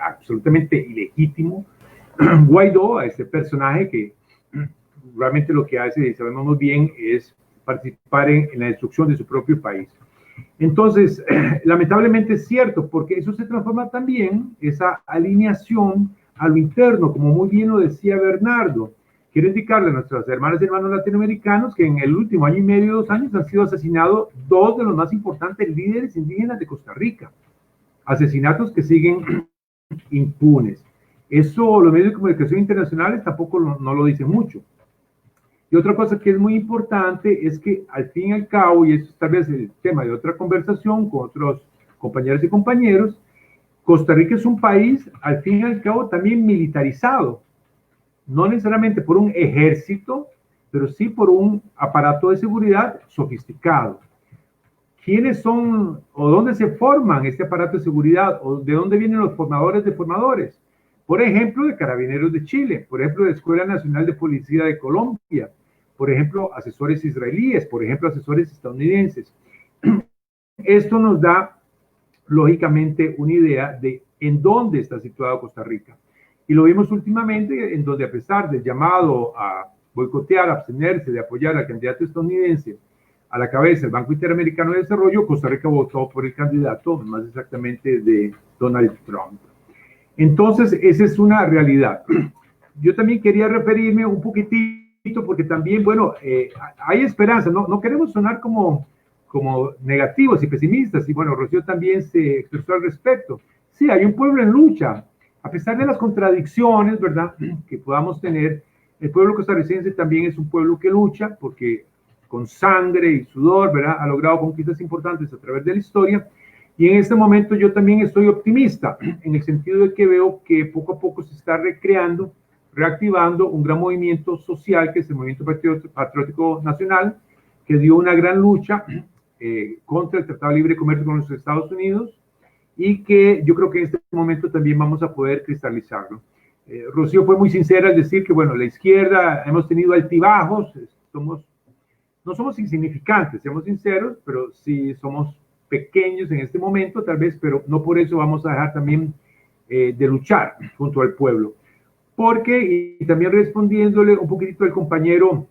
absolutamente ilegítimo, Guaidó, a este personaje que realmente lo que hace, y sabemos muy bien, es participar en la destrucción de su propio país. Entonces, lamentablemente es cierto, porque eso se transforma también, esa alineación a lo interno, como muy bien lo decía Bernardo. Quiero indicarle a nuestras hermanas y hermanos latinoamericanos que en el último año y medio, 2 años, han sido asesinados 2 de los más importantes líderes indígenas de Costa Rica. Asesinatos que siguen impunes. Eso los medios de comunicación internacionales tampoco no lo dicen mucho. Y otra cosa que es muy importante es que al fin y al cabo, y esto es tal vez el tema de otra conversación con otros compañeros y compañeros, Costa Rica es un país al fin y al cabo también militarizado, no necesariamente por un ejército, pero sí por un aparato de seguridad sofisticado. ¿Quiénes son o dónde se forman este aparato de seguridad o de dónde vienen los formadores de formadores? Por ejemplo, de Carabineros de Chile, por ejemplo, de Escuela Nacional de Policía de Colombia, por ejemplo, asesores israelíes, por ejemplo, asesores estadounidenses. Esto nos da, lógicamente, una idea de en dónde está situado Costa Rica. Y lo vimos últimamente, en donde a pesar del llamado a boicotear, abstenerse de apoyar al candidato estadounidense a la cabeza del Banco Interamericano de Desarrollo, Costa Rica votó por el candidato, más exactamente de Donald Trump. Entonces, esa es una realidad. Yo también quería referirme un poquitito, porque también, bueno, hay esperanza, no queremos sonar como negativos y pesimistas, y bueno, Rocío también se expresó al respecto. Sí, hay un pueblo en lucha, a pesar de las contradicciones, ¿verdad?, que podamos tener. El pueblo costarricense también es un pueblo que lucha, porque con sangre y sudor, ¿verdad?, ha logrado conquistas importantes a través de la historia, Y en este momento yo también estoy optimista, en el sentido de que veo que poco a poco se está recreando, reactivando un gran movimiento social, que es el Movimiento Patriótico Nacional, que dio una gran lucha contra el Tratado de Libre Comercio con los Estados Unidos, y que yo creo que en este momento también vamos a poder cristalizarlo. Rocío fue muy sincera al decir que, bueno, la izquierda hemos tenido altibajos, no somos insignificantes, seamos sinceros, pero sí somos pequeños en este momento, tal vez, pero no por eso vamos a dejar también de luchar junto al pueblo. Porque, y también respondiéndole un poquitito al compañero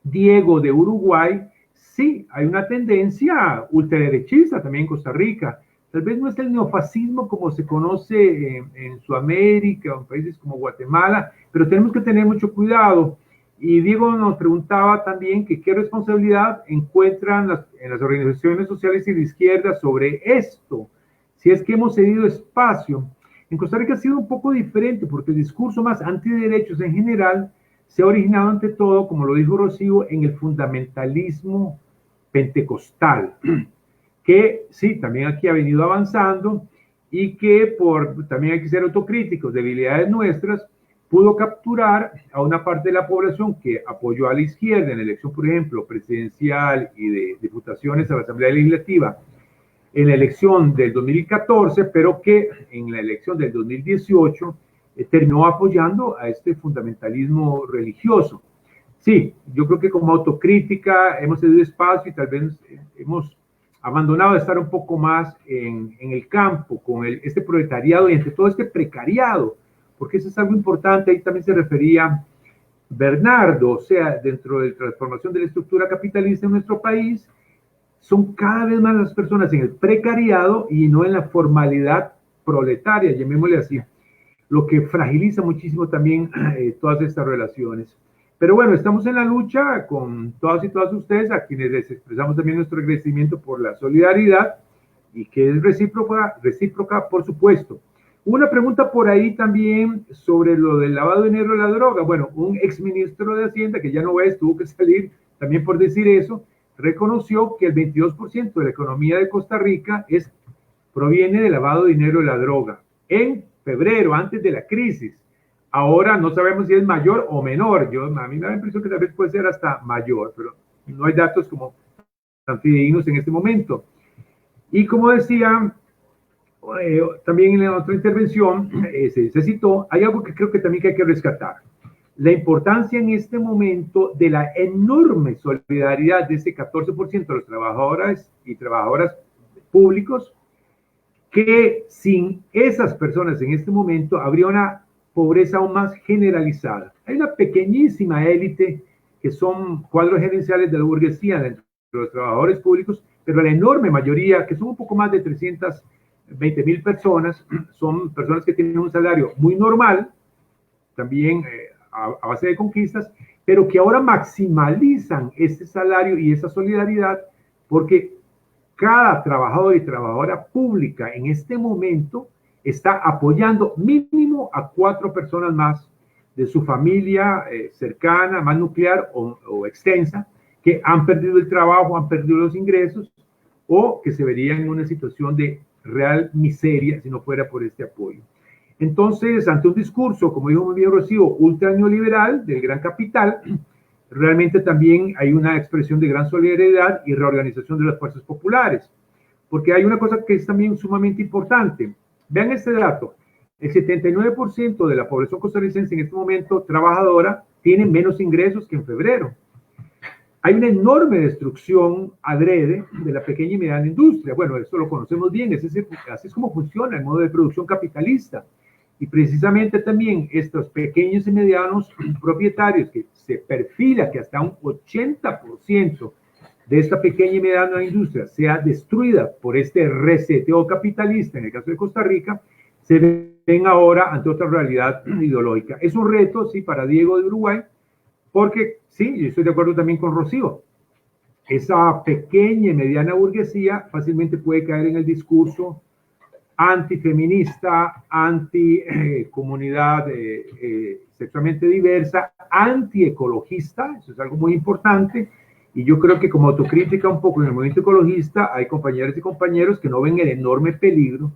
Diego de Uruguay, sí, hay una tendencia ultraderechista también en Costa Rica. Tal vez no es el neofascismo como se conoce en Sudamérica o en países como Guatemala, pero tenemos que tener mucho cuidado. Y Diego nos preguntaba también que qué responsabilidad encuentran en las organizaciones sociales y de izquierda sobre esto, si es que hemos cedido espacio. En Costa Rica ha sido un poco diferente porque el discurso más antiderechos en general se ha originado ante todo, como lo dijo Rocío, en el fundamentalismo pentecostal, que sí, también aquí ha venido avanzando y que también hay que ser autocríticos, debilidades nuestras, pudo capturar a una parte de la población que apoyó a la izquierda en la elección, por ejemplo, presidencial y de diputaciones a la Asamblea Legislativa en la elección del 2014, pero que en la elección del 2018 terminó apoyando a este fundamentalismo religioso. Sí, yo creo que como autocrítica hemos cedido espacio y tal vez hemos abandonado de estar un poco más en el campo con este proletariado y entre todo este precariado, porque eso es algo importante. Ahí también se refería Bernardo, o sea, dentro de la transformación de la estructura capitalista en nuestro país, son cada vez más las personas en el precariado y no en la formalidad proletaria, llamémosle así, lo que fragiliza muchísimo también todas estas relaciones. Pero bueno, estamos en la lucha con todas y todas ustedes, a quienes les expresamos también nuestro agradecimiento por la solidaridad y que es recíproca, por supuesto. Una pregunta por ahí también sobre lo del lavado de dinero de la droga. Bueno, un exministro de Hacienda, que ya no es, tuvo que salir también por decir eso, reconoció que el 22% de la economía de Costa Rica proviene del lavado de dinero de la droga. En febrero, antes de la crisis. Ahora no sabemos si es mayor o menor. A mí me da la impresión que tal vez puede ser hasta mayor, pero no hay datos como tan fidedignos en este momento. Y como decía, también en la otra intervención se citó, hay algo que creo que también hay que rescatar. La importancia en este momento de la enorme solidaridad de ese 14% de los trabajadores y trabajadoras públicos, que sin esas personas en este momento habría una pobreza aún más generalizada. Hay una pequeñísima élite que son cuadros gerenciales de la burguesía dentro de los trabajadores públicos, pero la enorme mayoría, que son un poco más de 320,000 personas, son personas que tienen un salario muy normal, también a base de conquistas, pero que ahora maximalizan ese salario y esa solidaridad porque cada trabajador y trabajadora pública en este momento está apoyando mínimo a 4 personas más de su familia cercana, más nuclear o extensa, que han perdido el trabajo, han perdido los ingresos o que se verían en una situación de real miseria si no fuera por este apoyo. Entonces, ante un discurso, como dijo muy bien Rocío, ultra neoliberal del gran capital, realmente también hay una expresión de gran solidaridad y reorganización de las fuerzas populares. Porque hay una cosa que es también sumamente importante. Vean este dato. El 79% de la población costarricense en este momento trabajadora tiene menos ingresos que en febrero. Hay una enorme destrucción adrede de la pequeña y mediana industria. Bueno, esto lo conocemos bien, así es como funciona el modo de producción capitalista. Y precisamente también estos pequeños y medianos propietarios, que se perfila que hasta un 80% de esta pequeña y mediana industria sea destruida por este reseteo capitalista, en el caso de Costa Rica, se ven ahora ante otra realidad ideológica. Es un reto, sí, para Diego de Uruguay, porque sí, yo estoy de acuerdo también con Rocío, esa pequeña y mediana burguesía fácilmente puede caer en el discurso antifeminista, anti-comunidad sexualmente diversa, antiecologista, eso es algo muy importante, Y yo creo que como autocrítica un poco en el movimiento ecologista, hay compañeras y compañeros que no ven el enorme peligro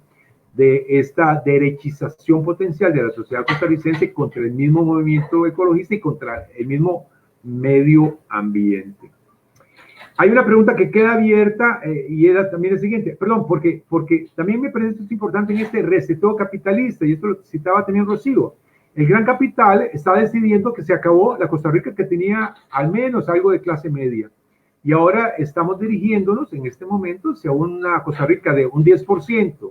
de esta derechización potencial de la sociedad costarricense contra el mismo movimiento ecologista y contra el mismo medio ambiente. Hay una pregunta que queda abierta y era también la siguiente, perdón, porque también me parece esto importante en este reseteo capitalista, y esto lo citaba también Rocío. El gran capital está decidiendo que se acabó la Costa Rica que tenía al menos algo de clase media. Y ahora estamos dirigiéndonos en este momento hacia una Costa Rica de un 10%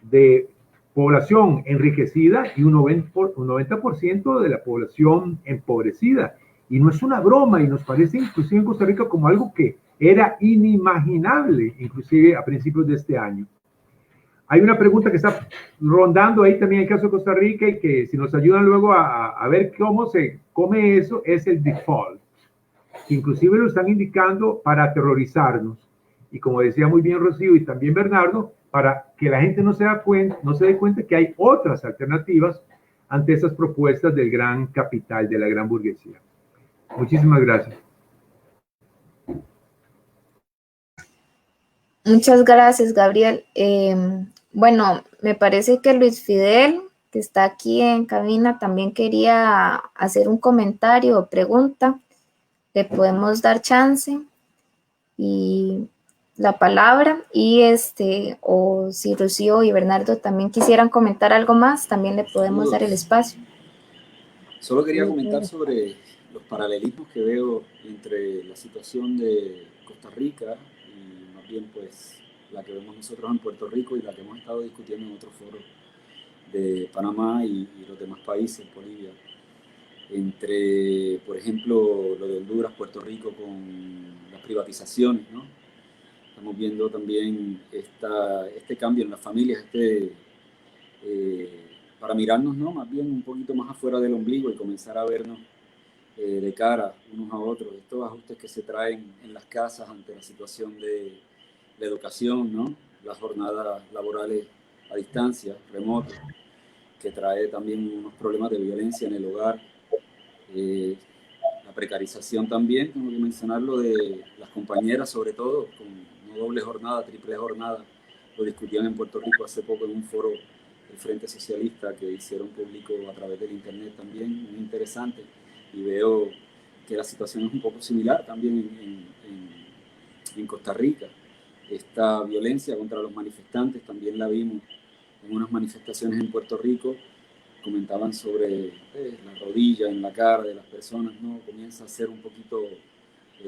de población enriquecida y un 90% de la población empobrecida. Y no es una broma, y nos parece inclusive en Costa Rica como algo que era inimaginable, inclusive a principios de este año. Hay una pregunta que está rondando ahí también en el caso de Costa Rica y que si nos ayudan luego a ver cómo se come eso, es el default. Inclusive lo están indicando para aterrorizarnos. Y como decía muy bien Rocío y también Bernardo, para que la gente no se dé cuenta que hay otras alternativas ante esas propuestas del gran capital, de la gran burguesía. Muchísimas gracias. Muchas gracias, Gabriel. Bueno, me parece que Luis Fidel, que está aquí en cabina, también quería hacer un comentario o pregunta. Le podemos dar chance y la palabra, y o si Rocío y Bernardo también quisieran comentar algo más, también le podemos dar el espacio. Solo quería comentar sobre los paralelismos que veo entre la situación de Costa Rica y más bien pues la que vemos nosotros en Puerto Rico y la que hemos estado discutiendo en otros foros de Panamá y los demás países, Bolivia. Entre, por ejemplo, lo de Honduras, Puerto Rico con las privatizaciones, ¿no? Estamos viendo también este cambio en las familias, para mirarnos, ¿no? Más bien un poquito más afuera del ombligo y comenzar a vernos de cara unos a otros. Estos ajustes que se traen en las casas ante la situación de la educación, ¿no? Las jornadas laborales a distancia, remoto, que trae también unos problemas de violencia en el hogar. La precarización también, tengo que mencionarlo, de las compañeras, sobre todo, con no doble jornada, triple jornada. Lo discutían en Puerto Rico hace poco en un foro del Frente Socialista que hicieron público a través del internet también, muy interesante. Y veo que la situación es un poco similar también en Costa Rica. Esta violencia contra los manifestantes también la vimos en unas manifestaciones en Puerto Rico. Comentaban sobre la rodilla en la cara de las personas, ¿no? Comienza a ser un poquito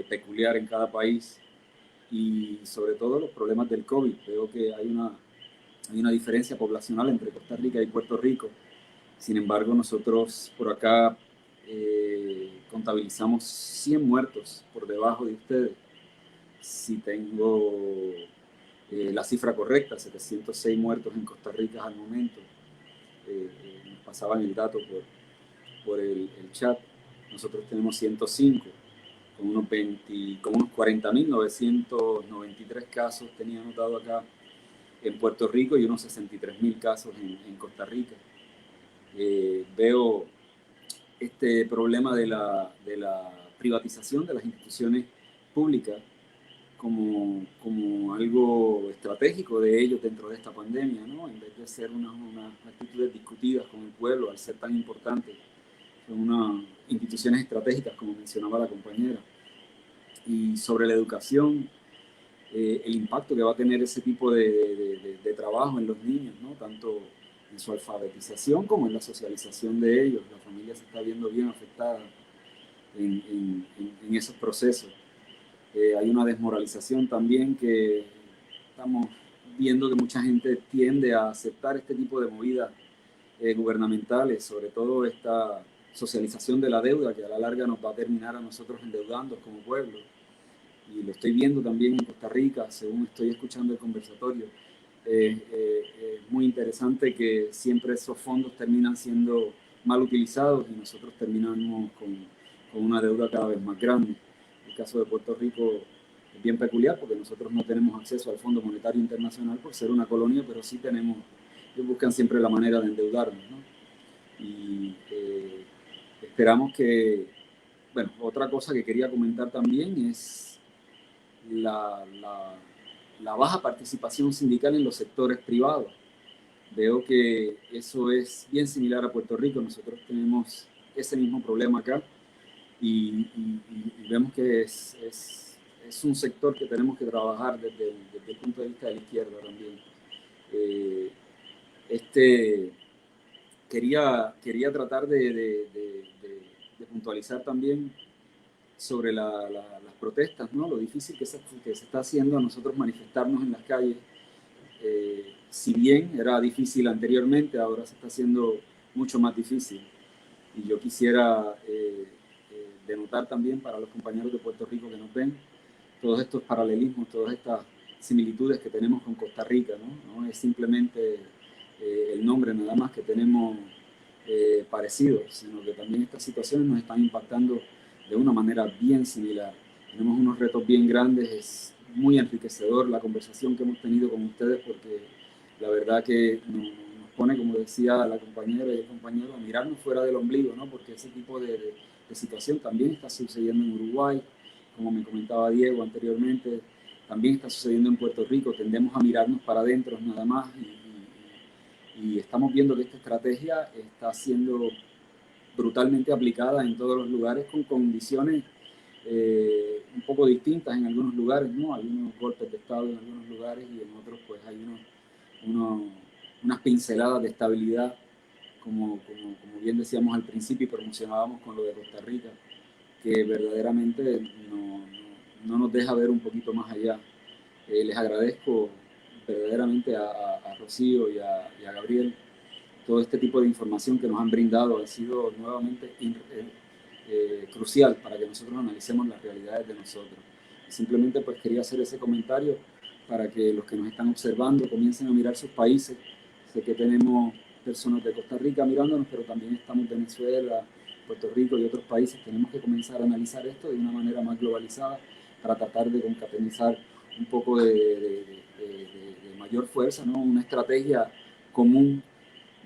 peculiar en cada país y sobre todo los problemas del COVID. Veo que hay una diferencia poblacional entre Costa Rica y Puerto Rico. Sin embargo, nosotros por acá contabilizamos 100 muertos por debajo de ustedes. Si tengo la cifra correcta, 706 muertos en Costa Rica al momento. Nos pasaban el dato por el chat. Nosotros tenemos 105, con unos 40.993 casos tenía anotado acá en Puerto Rico y unos 63.000 casos en Costa Rica. Veo este problema de la privatización de las instituciones públicas como algo estratégico de ellos dentro de esta pandemia, ¿no? En vez de ser unas actitudes discutidas con el pueblo, al ser tan importantes, son unas instituciones estratégicas, como mencionaba la compañera. Y sobre la educación, el impacto que va a tener ese tipo de trabajo en los niños, ¿no? Tanto en su alfabetización como en la socialización de ellos. La familia se está viendo bien afectada en esos procesos. Hay una desmoralización también que estamos viendo que mucha gente tiende a aceptar este tipo de movidas gubernamentales, sobre todo esta socialización de la deuda que a la larga nos va a terminar a nosotros endeudando como pueblo. Y lo estoy viendo también en Costa Rica, según estoy escuchando el conversatorio. Es muy interesante que siempre esos fondos terminan siendo mal utilizados y nosotros terminamos con una deuda cada vez más grande. El caso de Puerto Rico es bien peculiar porque nosotros no tenemos acceso al Fondo Monetario Internacional por ser una colonia, pero sí tenemos, ellos buscan siempre la manera de endeudarnos, ¿no? Y esperamos que bueno, otra cosa que quería comentar también es la baja participación sindical en los sectores privados. Veo que eso es bien similar a Puerto Rico. Nosotros tenemos ese mismo problema acá y vemos que es un sector que tenemos que trabajar desde el punto de vista de la izquierda también. Quería tratar de puntualizar también sobre las protestas, ¿no? Lo difícil que se está haciendo a nosotros manifestarnos en las calles. Si bien era difícil anteriormente, ahora se está haciendo mucho más difícil. Y yo quisiera denotar también para los compañeros de Puerto Rico que nos ven todos estos paralelismos, todas estas similitudes que tenemos con Costa Rica, ¿no? No es simplemente el nombre nada más que tenemos parecido, sino que también estas situaciones nos están impactando de una manera bien similar. Tenemos unos retos bien grandes, es muy enriquecedor la conversación que hemos tenido con ustedes porque la verdad que nos pone, como decía la compañera y el compañero, a mirarnos fuera del ombligo, ¿no? Porque ese tipo de situación también está sucediendo en Uruguay, como me comentaba Diego anteriormente, también está sucediendo en Puerto Rico. Tendemos a mirarnos para adentro nada más y estamos viendo que esta estrategia está siendo brutalmente aplicada en todos los lugares con condiciones un poco distintas en algunos lugares, ¿no? Hay unos golpes de Estado en algunos lugares y en otros pues hay unas pinceladas de estabilidad, como bien decíamos al principio y promocionábamos con lo de Costa Rica, que verdaderamente no nos deja ver un poquito más allá. Les agradezco verdaderamente a Rocío y a Gabriel todo este tipo de información que nos han brindado. Ha sido nuevamente crucial para que nosotros analicemos las realidades de nosotros. Y simplemente pues quería hacer ese comentario para que los que nos están observando comiencen a mirar sus países. Sé que tenemos personas de Costa Rica mirándonos, pero también estamos Venezuela, Puerto Rico y otros países. Tenemos que comenzar a analizar esto de una manera más globalizada para tratar de concatenizar un poco de mayor fuerza, ¿no? Una estrategia común,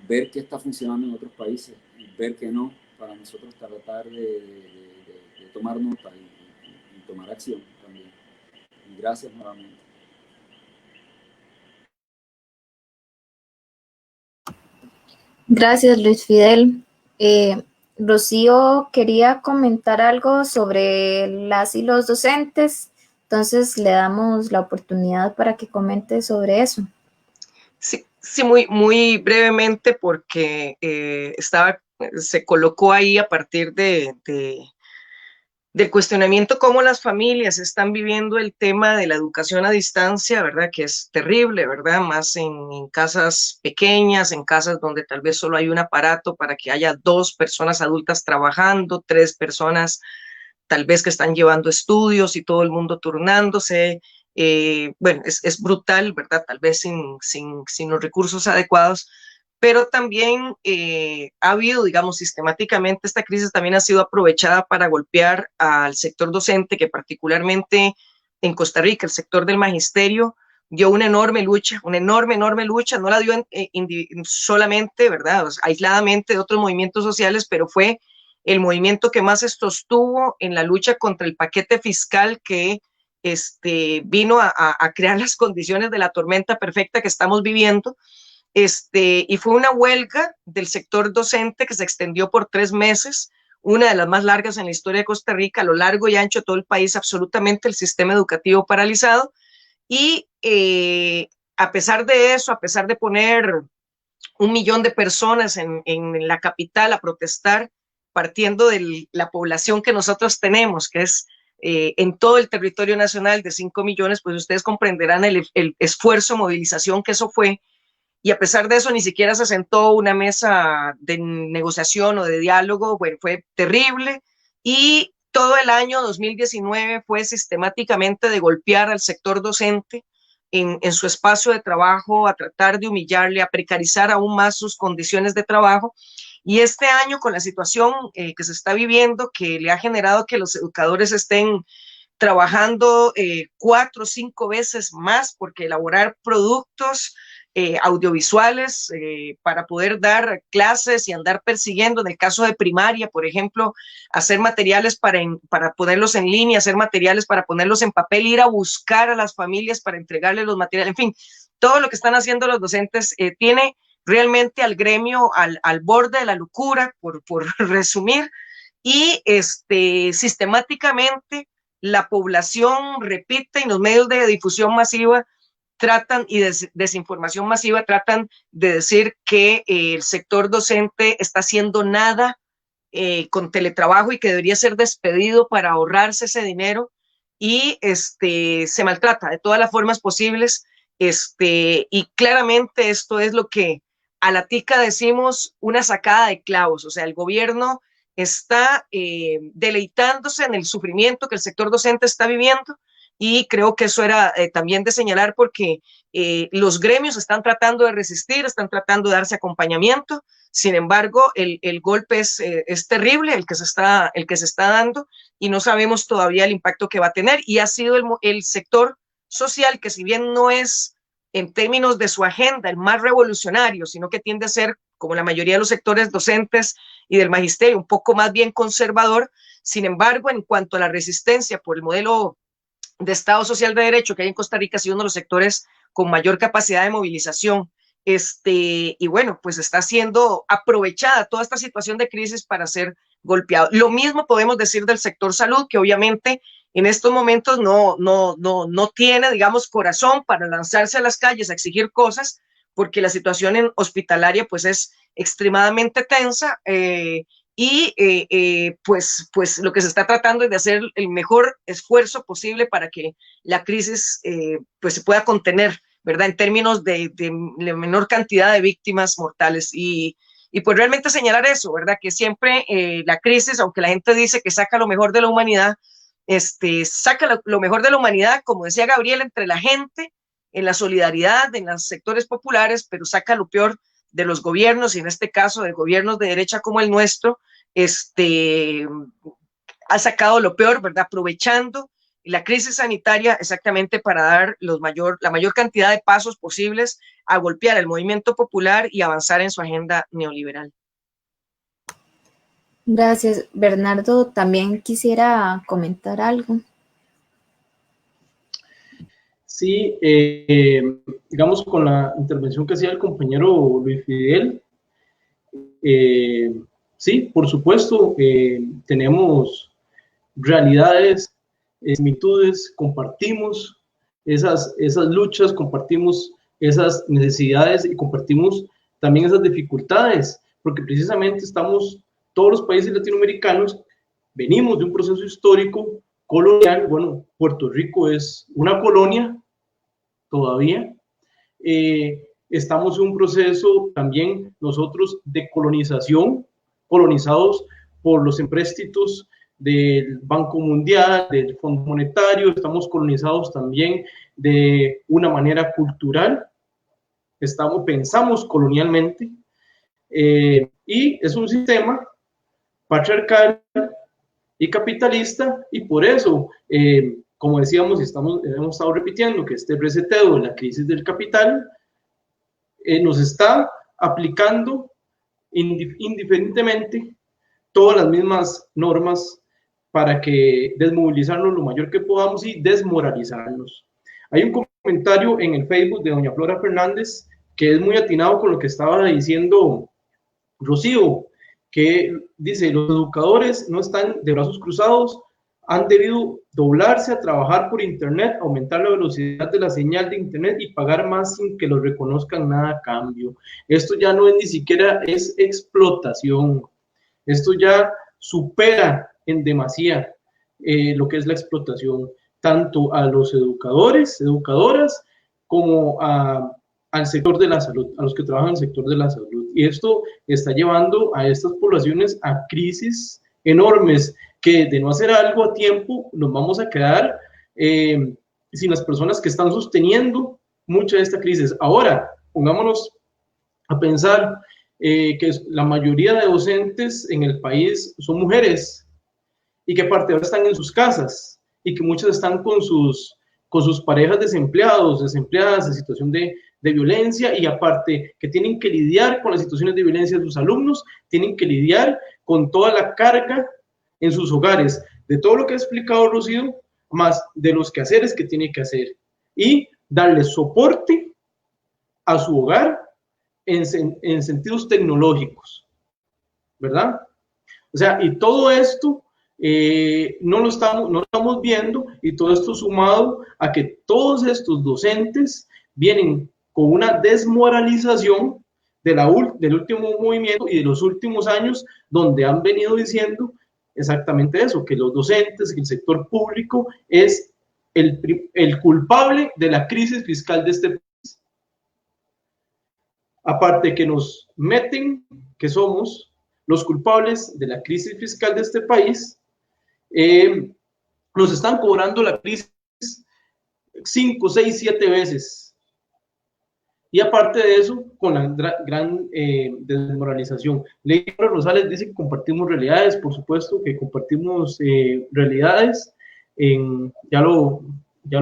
ver qué está funcionando en otros países y ver qué no, para nosotros tratar de tomar nota y tomar acción también. Y gracias nuevamente. Gracias, Luis Fidel. Rocío quería comentar algo sobre las y los docentes, entonces le damos la oportunidad para que comente sobre eso. Sí, sí, muy brevemente porque se colocó ahí a partir del cuestionamiento cómo las familias están viviendo el tema de la educación a distancia, ¿verdad? Que es terrible, ¿verdad? Más en casas pequeñas, en casas donde tal vez solo hay un aparato para que haya 2 personas adultas trabajando, 3 personas tal vez que están llevando estudios y todo el mundo turnándose. Bueno, es brutal, ¿verdad? Tal vez sin los recursos adecuados, pero también ha habido, digamos, sistemáticamente esta crisis también ha sido aprovechada para golpear al sector docente, que particularmente en Costa Rica, el sector del magisterio, dio una enorme lucha, enorme lucha, no la dio solamente, ¿verdad? O sea, aisladamente de otros movimientos sociales, pero fue el movimiento que más se sostuvo en la lucha contra el paquete fiscal que vino a crear las condiciones de la tormenta perfecta que estamos viviendo. Y fue una huelga del sector docente que se extendió por 3 meses, una de las más largas en la historia de Costa Rica, a lo largo y ancho de todo el país, absolutamente el sistema educativo paralizado. Y a pesar de eso, a pesar de poner 1 millón de personas en la capital a protestar, partiendo de la población que nosotros tenemos, que es en todo el territorio nacional de 5 millones, pues ustedes comprenderán el esfuerzo, movilización que eso fue. Y a pesar de eso, ni siquiera se sentó una mesa de negociación o de diálogo. Bueno, fue terrible. Y todo el año 2019 fue sistemáticamente de golpear al sector docente en su espacio de trabajo, a tratar de humillarle, a precarizar aún más sus condiciones de trabajo. Y este año, con la situación que se está viviendo, que le ha generado que los educadores estén trabajando 4 o 5 veces más, porque elaborar productos audiovisuales para poder dar clases y andar persiguiendo, en el caso de primaria, por ejemplo, hacer materiales para ponerlos en línea, hacer materiales para ponerlos en papel, ir a buscar a las familias para entregarles los materiales, en fin, todo lo que están haciendo los docentes tiene realmente al gremio al borde de la locura, por resumir, y sistemáticamente la población repite y los medios de difusión masiva tratan y desinformación masiva tratan de decir que el sector docente está haciendo nada con teletrabajo y que debería ser despedido para ahorrarse ese dinero, y se maltrata de todas las formas posibles, y claramente esto es lo que a la tica decimos una sacada de clavos. O sea, el gobierno está deleitándose en el sufrimiento que el sector docente está viviendo, y creo que eso era también de señalar, porque los gremios están tratando de resistir, están tratando de darse acompañamiento. Sin embargo, el golpe es terrible, el que se está dando, y no sabemos todavía el impacto que va a tener, y ha sido el sector social que, si bien no es en términos de su agenda el más revolucionario, sino que tiende a ser, como la mayoría de los sectores docentes y del magisterio, un poco más bien conservador. Sin embargo, en cuanto a la resistencia por el modelo de Estado Social de Derecho que hay en Costa Rica, ha sido uno de los sectores con mayor capacidad de movilización. Y bueno, pues está siendo aprovechada toda esta situación de crisis para ser golpeado. Lo mismo podemos decir del sector salud, que obviamente en estos momentos no tiene, digamos, corazón para lanzarse a las calles a exigir cosas, porque la situación hospitalaria pues es extremadamente tensa, pues lo que se está tratando es de hacer el mejor esfuerzo posible para que la crisis pues se pueda contener, ¿verdad? En términos de menor cantidad de víctimas mortales, y pues realmente señalar eso, ¿verdad? Que siempre la crisis, aunque la gente dice que saca lo mejor de la humanidad, saca lo mejor de la humanidad, como decía Gabriel, entre la gente, en la solidaridad, en los sectores populares, pero saca lo peor de los gobiernos, y en este caso de gobiernos de derecha como el nuestro, ha sacado lo peor, ¿verdad? Aprovechando la crisis sanitaria exactamente para dar la mayor cantidad de pasos posibles a golpear el movimiento popular y avanzar en su agenda neoliberal. Gracias, Bernardo. También quisiera comentar algo. Sí, digamos, con la intervención que hacía el compañero Luis Fidel, sí, por supuesto, tenemos realidades, similitudes, compartimos esas luchas, compartimos esas necesidades y compartimos también esas dificultades, porque precisamente todos los países latinoamericanos venimos de un proceso histórico colonial. Bueno, Puerto Rico es una colonia todavía. Estamos en un proceso también nosotros de colonización, colonizados por los empréstitos del Banco Mundial, del Fondo Monetario. Estamos colonizados también de una manera cultural, pensamos colonialmente, y es un sistema patriarcal y capitalista, y por eso, como decíamos y hemos estado repitiendo, que este reseteo de la crisis del capital nos está aplicando indiferentemente todas las mismas normas para que desmovilizarnos lo mayor que podamos y desmoralizarnos. Hay un comentario en el Facebook de doña Flora Fernández que es muy atinado con lo que estaba diciendo Rocío, que dice: los educadores no están de brazos cruzados, han debido doblarse a trabajar por internet, aumentar la velocidad de la señal de internet y pagar más sin que los reconozcan nada a cambio. Esto ya no es ni siquiera es explotación, esto ya supera en demasía lo que es la explotación, tanto a los educadores, educadoras, como al sector de la salud, a los que trabajan en el sector de la salud. Y esto está llevando a estas poblaciones a crisis enormes, que de no hacer algo a tiempo nos vamos a quedar sin las personas que están sosteniendo mucha de esta crisis. Ahora, pongámonos a pensar que la mayoría de docentes en el país son mujeres, y que parte ahora están en sus casas, y que muchas están con sus parejas desempleadas en situación de de violencia, y aparte que tienen que lidiar con las situaciones de violencia de sus alumnos, tienen que lidiar con toda la carga en sus hogares, de todo lo que ha explicado Rocío, más de los quehaceres que tiene que hacer, y darle soporte a su hogar en sentidos tecnológicos, ¿verdad? O sea, y todo esto no lo estamos viendo, y todo esto sumado a que todos estos docentes vienen con una desmoralización del último movimiento y de los últimos años, donde han venido diciendo exactamente eso, que los docentes, que el sector público es el culpable de la crisis fiscal de este país. Aparte que nos meten que somos los culpables de la crisis fiscal de este país, nos están cobrando la crisis 5, 6, 7 veces. Y aparte de eso, con la gran desmoralización. Leandro Rosales dice que compartimos realidades, por supuesto que compartimos realidades, ya lo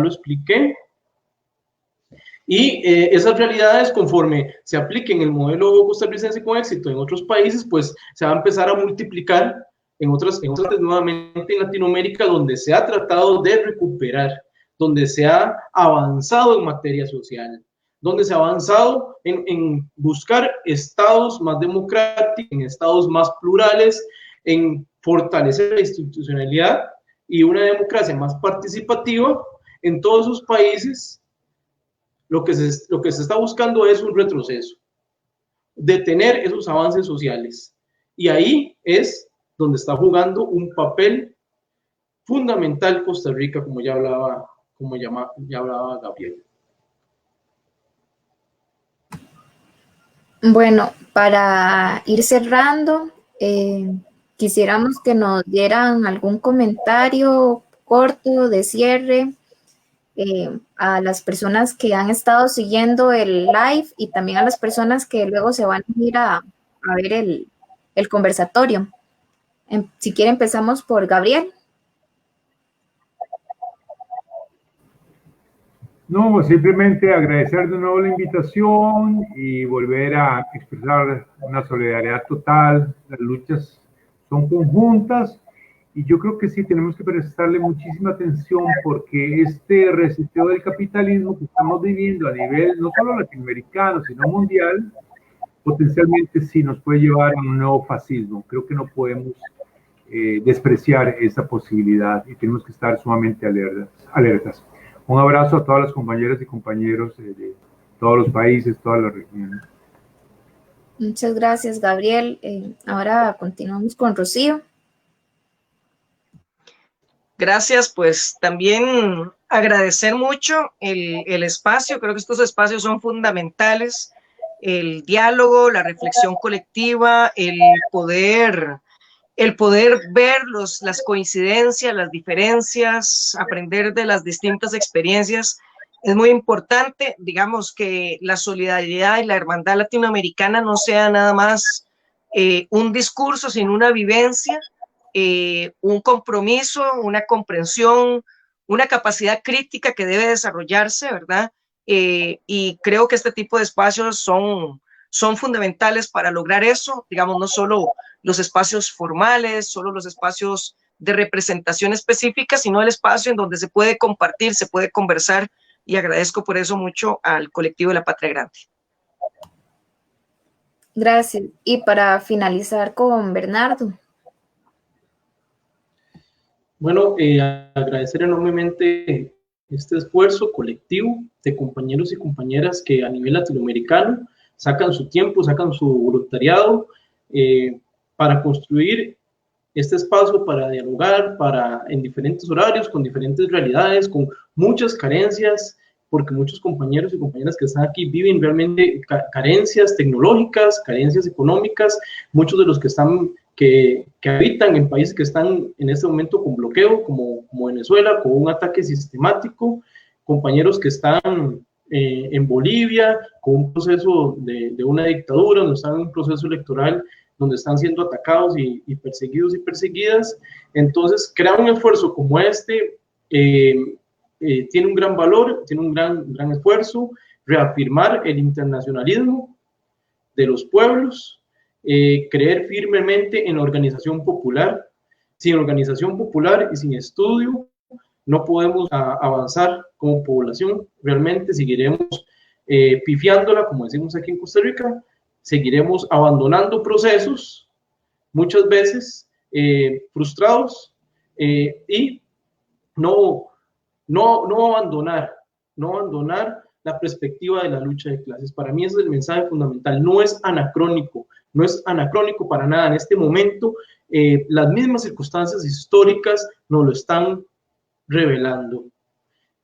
expliqué. Y esas realidades, conforme se apliquen el modelo costarricense con éxito en otros países, pues se va a empezar a multiplicar en otras nuevamente en Latinoamérica, donde se ha tratado de recuperar, donde se ha avanzado en materia social, donde se ha avanzado en buscar estados más democráticos, en estados más plurales, en fortalecer la institucionalidad y una democracia más participativa. En todos esos países lo que se está buscando es un retroceso, detener esos avances sociales, y ahí es donde está jugando un papel fundamental Costa Rica, como ya hablaba Gabriel. Bueno, para ir cerrando, quisiéramos que nos dieran algún comentario corto de cierre a las personas que han estado siguiendo el live, y también a las personas que luego se van a ir a ver el conversatorio. Si quiere, empezamos por Gabriel. No, simplemente agradecer de nuevo la invitación y volver a expresar una solidaridad total. Las luchas son conjuntas y yo creo que sí tenemos que prestarle muchísima atención, porque este reseteo del capitalismo que estamos viviendo a nivel no solo latinoamericano, sino mundial, potencialmente sí nos puede llevar a un nuevo fascismo. Creo que no podemos despreciar esa posibilidad y tenemos que estar sumamente alertas. Un abrazo a todas las compañeras y compañeros de todos los países, todas las regiones. Muchas gracias, Gabriel. Ahora continuamos con Rocío. Gracias, pues también agradecer mucho el espacio. Creo que estos espacios son fundamentales. El diálogo, la reflexión colectiva, el poder ver las coincidencias, las diferencias, aprender de las distintas experiencias, es muy importante. Digamos que la solidaridad y la hermandad latinoamericana no sea nada más un discurso, sino una vivencia, un compromiso, una comprensión, una capacidad crítica que debe desarrollarse, ¿verdad? Y creo que este tipo de espacios son fundamentales para lograr eso. Digamos, no solo los espacios formales, solo los espacios de representación específica, sino el espacio en donde se puede compartir, se puede conversar, y agradezco por eso mucho al colectivo de la Patria Grande. Gracias. Y para finalizar con Bernardo. Bueno, agradecer enormemente este esfuerzo colectivo de compañeros y compañeras que a nivel latinoamericano sacan su tiempo, sacan su voluntariado para construir este espacio, para dialogar, en diferentes horarios, con diferentes realidades, con muchas carencias, porque muchos compañeros y compañeras que están aquí viven realmente carencias tecnológicas, carencias económicas. Muchos de los que habitan en países que están en este momento con bloqueo, como Venezuela, con un ataque sistemático, compañeros que están en Bolivia, con un proceso de una dictadura, donde están en un proceso electoral, donde están siendo atacados y perseguidos y perseguidas. Entonces, crear un esfuerzo como este tiene un gran valor, tiene un gran esfuerzo. reafirmar el internacionalismo de los pueblos, creer firmemente en la organización popular. Sin organización popular y sin estudio no podemos avanzar como población. Realmente seguiremos pifiándola, como decimos aquí en Costa Rica, seguiremos abandonando procesos, muchas veces frustrados, y no abandonar la perspectiva de la lucha de clases. Para mí ese es el mensaje fundamental. No es anacrónico para nada. En este momento, las mismas circunstancias históricas nos lo están revelando.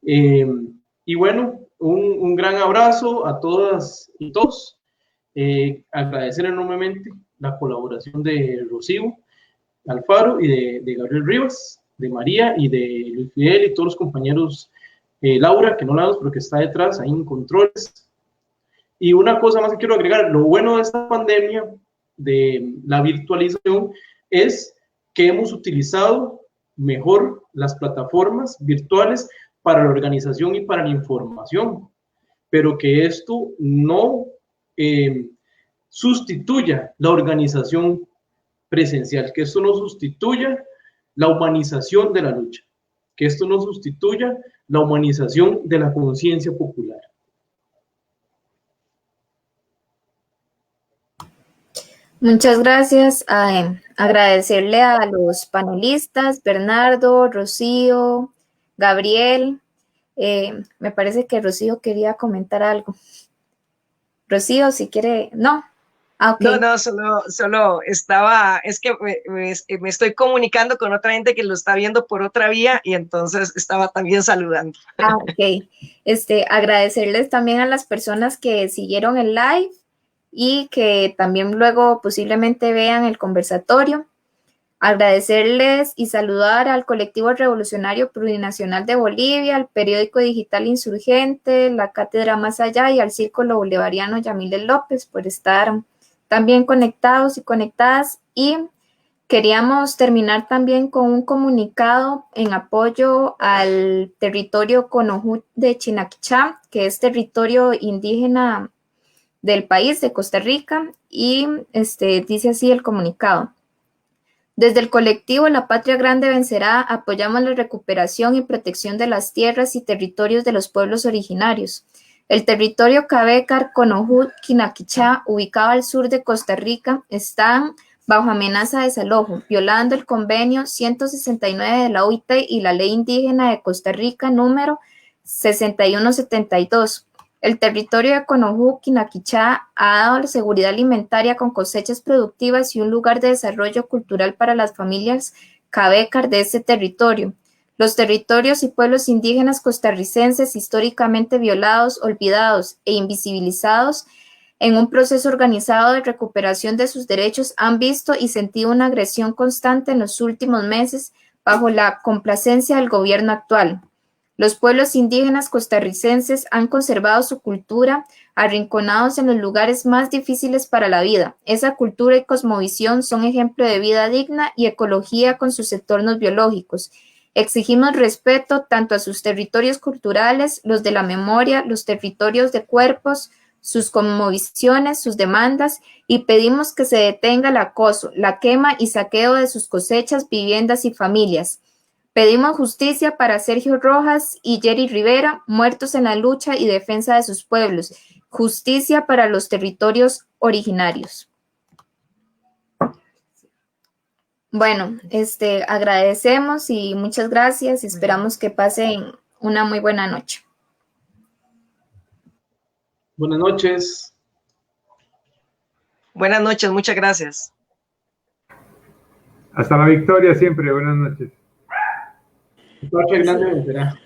Y bueno, un gran abrazo a todas y todos. Agradecer enormemente la colaboración de Rocío Alfaro y de Gabriel Rivas, de María y de Luis Fidel y todos los compañeros, Laura, que no la vemos, pero que está detrás, ahí en controles. Y una cosa más que quiero agregar, lo bueno de esta pandemia, de la virtualización, es que hemos utilizado mejor las plataformas virtuales para la organización y para la información, pero que esto no sustituya la organización presencial, que esto no sustituya la humanización de la lucha, que esto no sustituya la humanización de la conciencia popular. Muchas gracias. Agradecerle a los panelistas, Bernardo, Rocío, Gabriel. Me parece que Rocío quería comentar algo. Rocío, si quiere, no. Okay. No, solo estaba, es que me estoy comunicando con otra gente que lo está viendo por otra vía y entonces estaba también saludando. Ok. Agradecerles también a las personas que siguieron el live y que también luego posiblemente vean el conversatorio. Agradecerles y saludar al Colectivo Revolucionario Plurinacional de Bolivia, al Periódico Digital Insurgente, la Cátedra Más Allá y al Círculo Bolivariano Yamile López por estar también conectados y conectadas. Y queríamos terminar también con un comunicado en apoyo al territorio Conojú de Chinaquichá, que es territorio indígena del país, de Costa Rica, y dice así el comunicado. Desde el colectivo La Patria Grande Vencerá apoyamos la recuperación y protección de las tierras y territorios de los pueblos originarios. El territorio Cabecar, Conojú, Quinaquichá, ubicado al sur de Costa Rica, están bajo amenaza de desalojo, violando el convenio 169 de la OIT y la Ley Indígena de Costa Rica número 6172. El territorio de Conojú, Quinaquichá, ha dado la seguridad alimentaria con cosechas productivas y un lugar de desarrollo cultural para las familias Cabecar de ese territorio. Los territorios y pueblos indígenas costarricenses históricamente violados, olvidados e invisibilizados en un proceso organizado de recuperación de sus derechos han visto y sentido una agresión constante en los últimos meses bajo la complacencia del gobierno actual. Los pueblos indígenas costarricenses han conservado su cultura, arrinconados en los lugares más difíciles para la vida. Esa cultura y cosmovisión son ejemplo de vida digna y ecología con sus entornos biológicos. Exigimos respeto tanto a sus territorios culturales, los de la memoria, los territorios de cuerpos, sus cosmovisiones, sus demandas, y pedimos que se detenga el acoso, la quema y saqueo de sus cosechas, viviendas y familias. Pedimos justicia para Sergio Rojas y Jerry Rivera, muertos en la lucha y defensa de sus pueblos. Justicia para los territorios originarios. Bueno, agradecemos y muchas gracias. Esperamos que pasen una muy buena noche. Buenas noches. Buenas noches, muchas gracias. Hasta la victoria siempre. Buenas noches. Patria Grande Vencerá.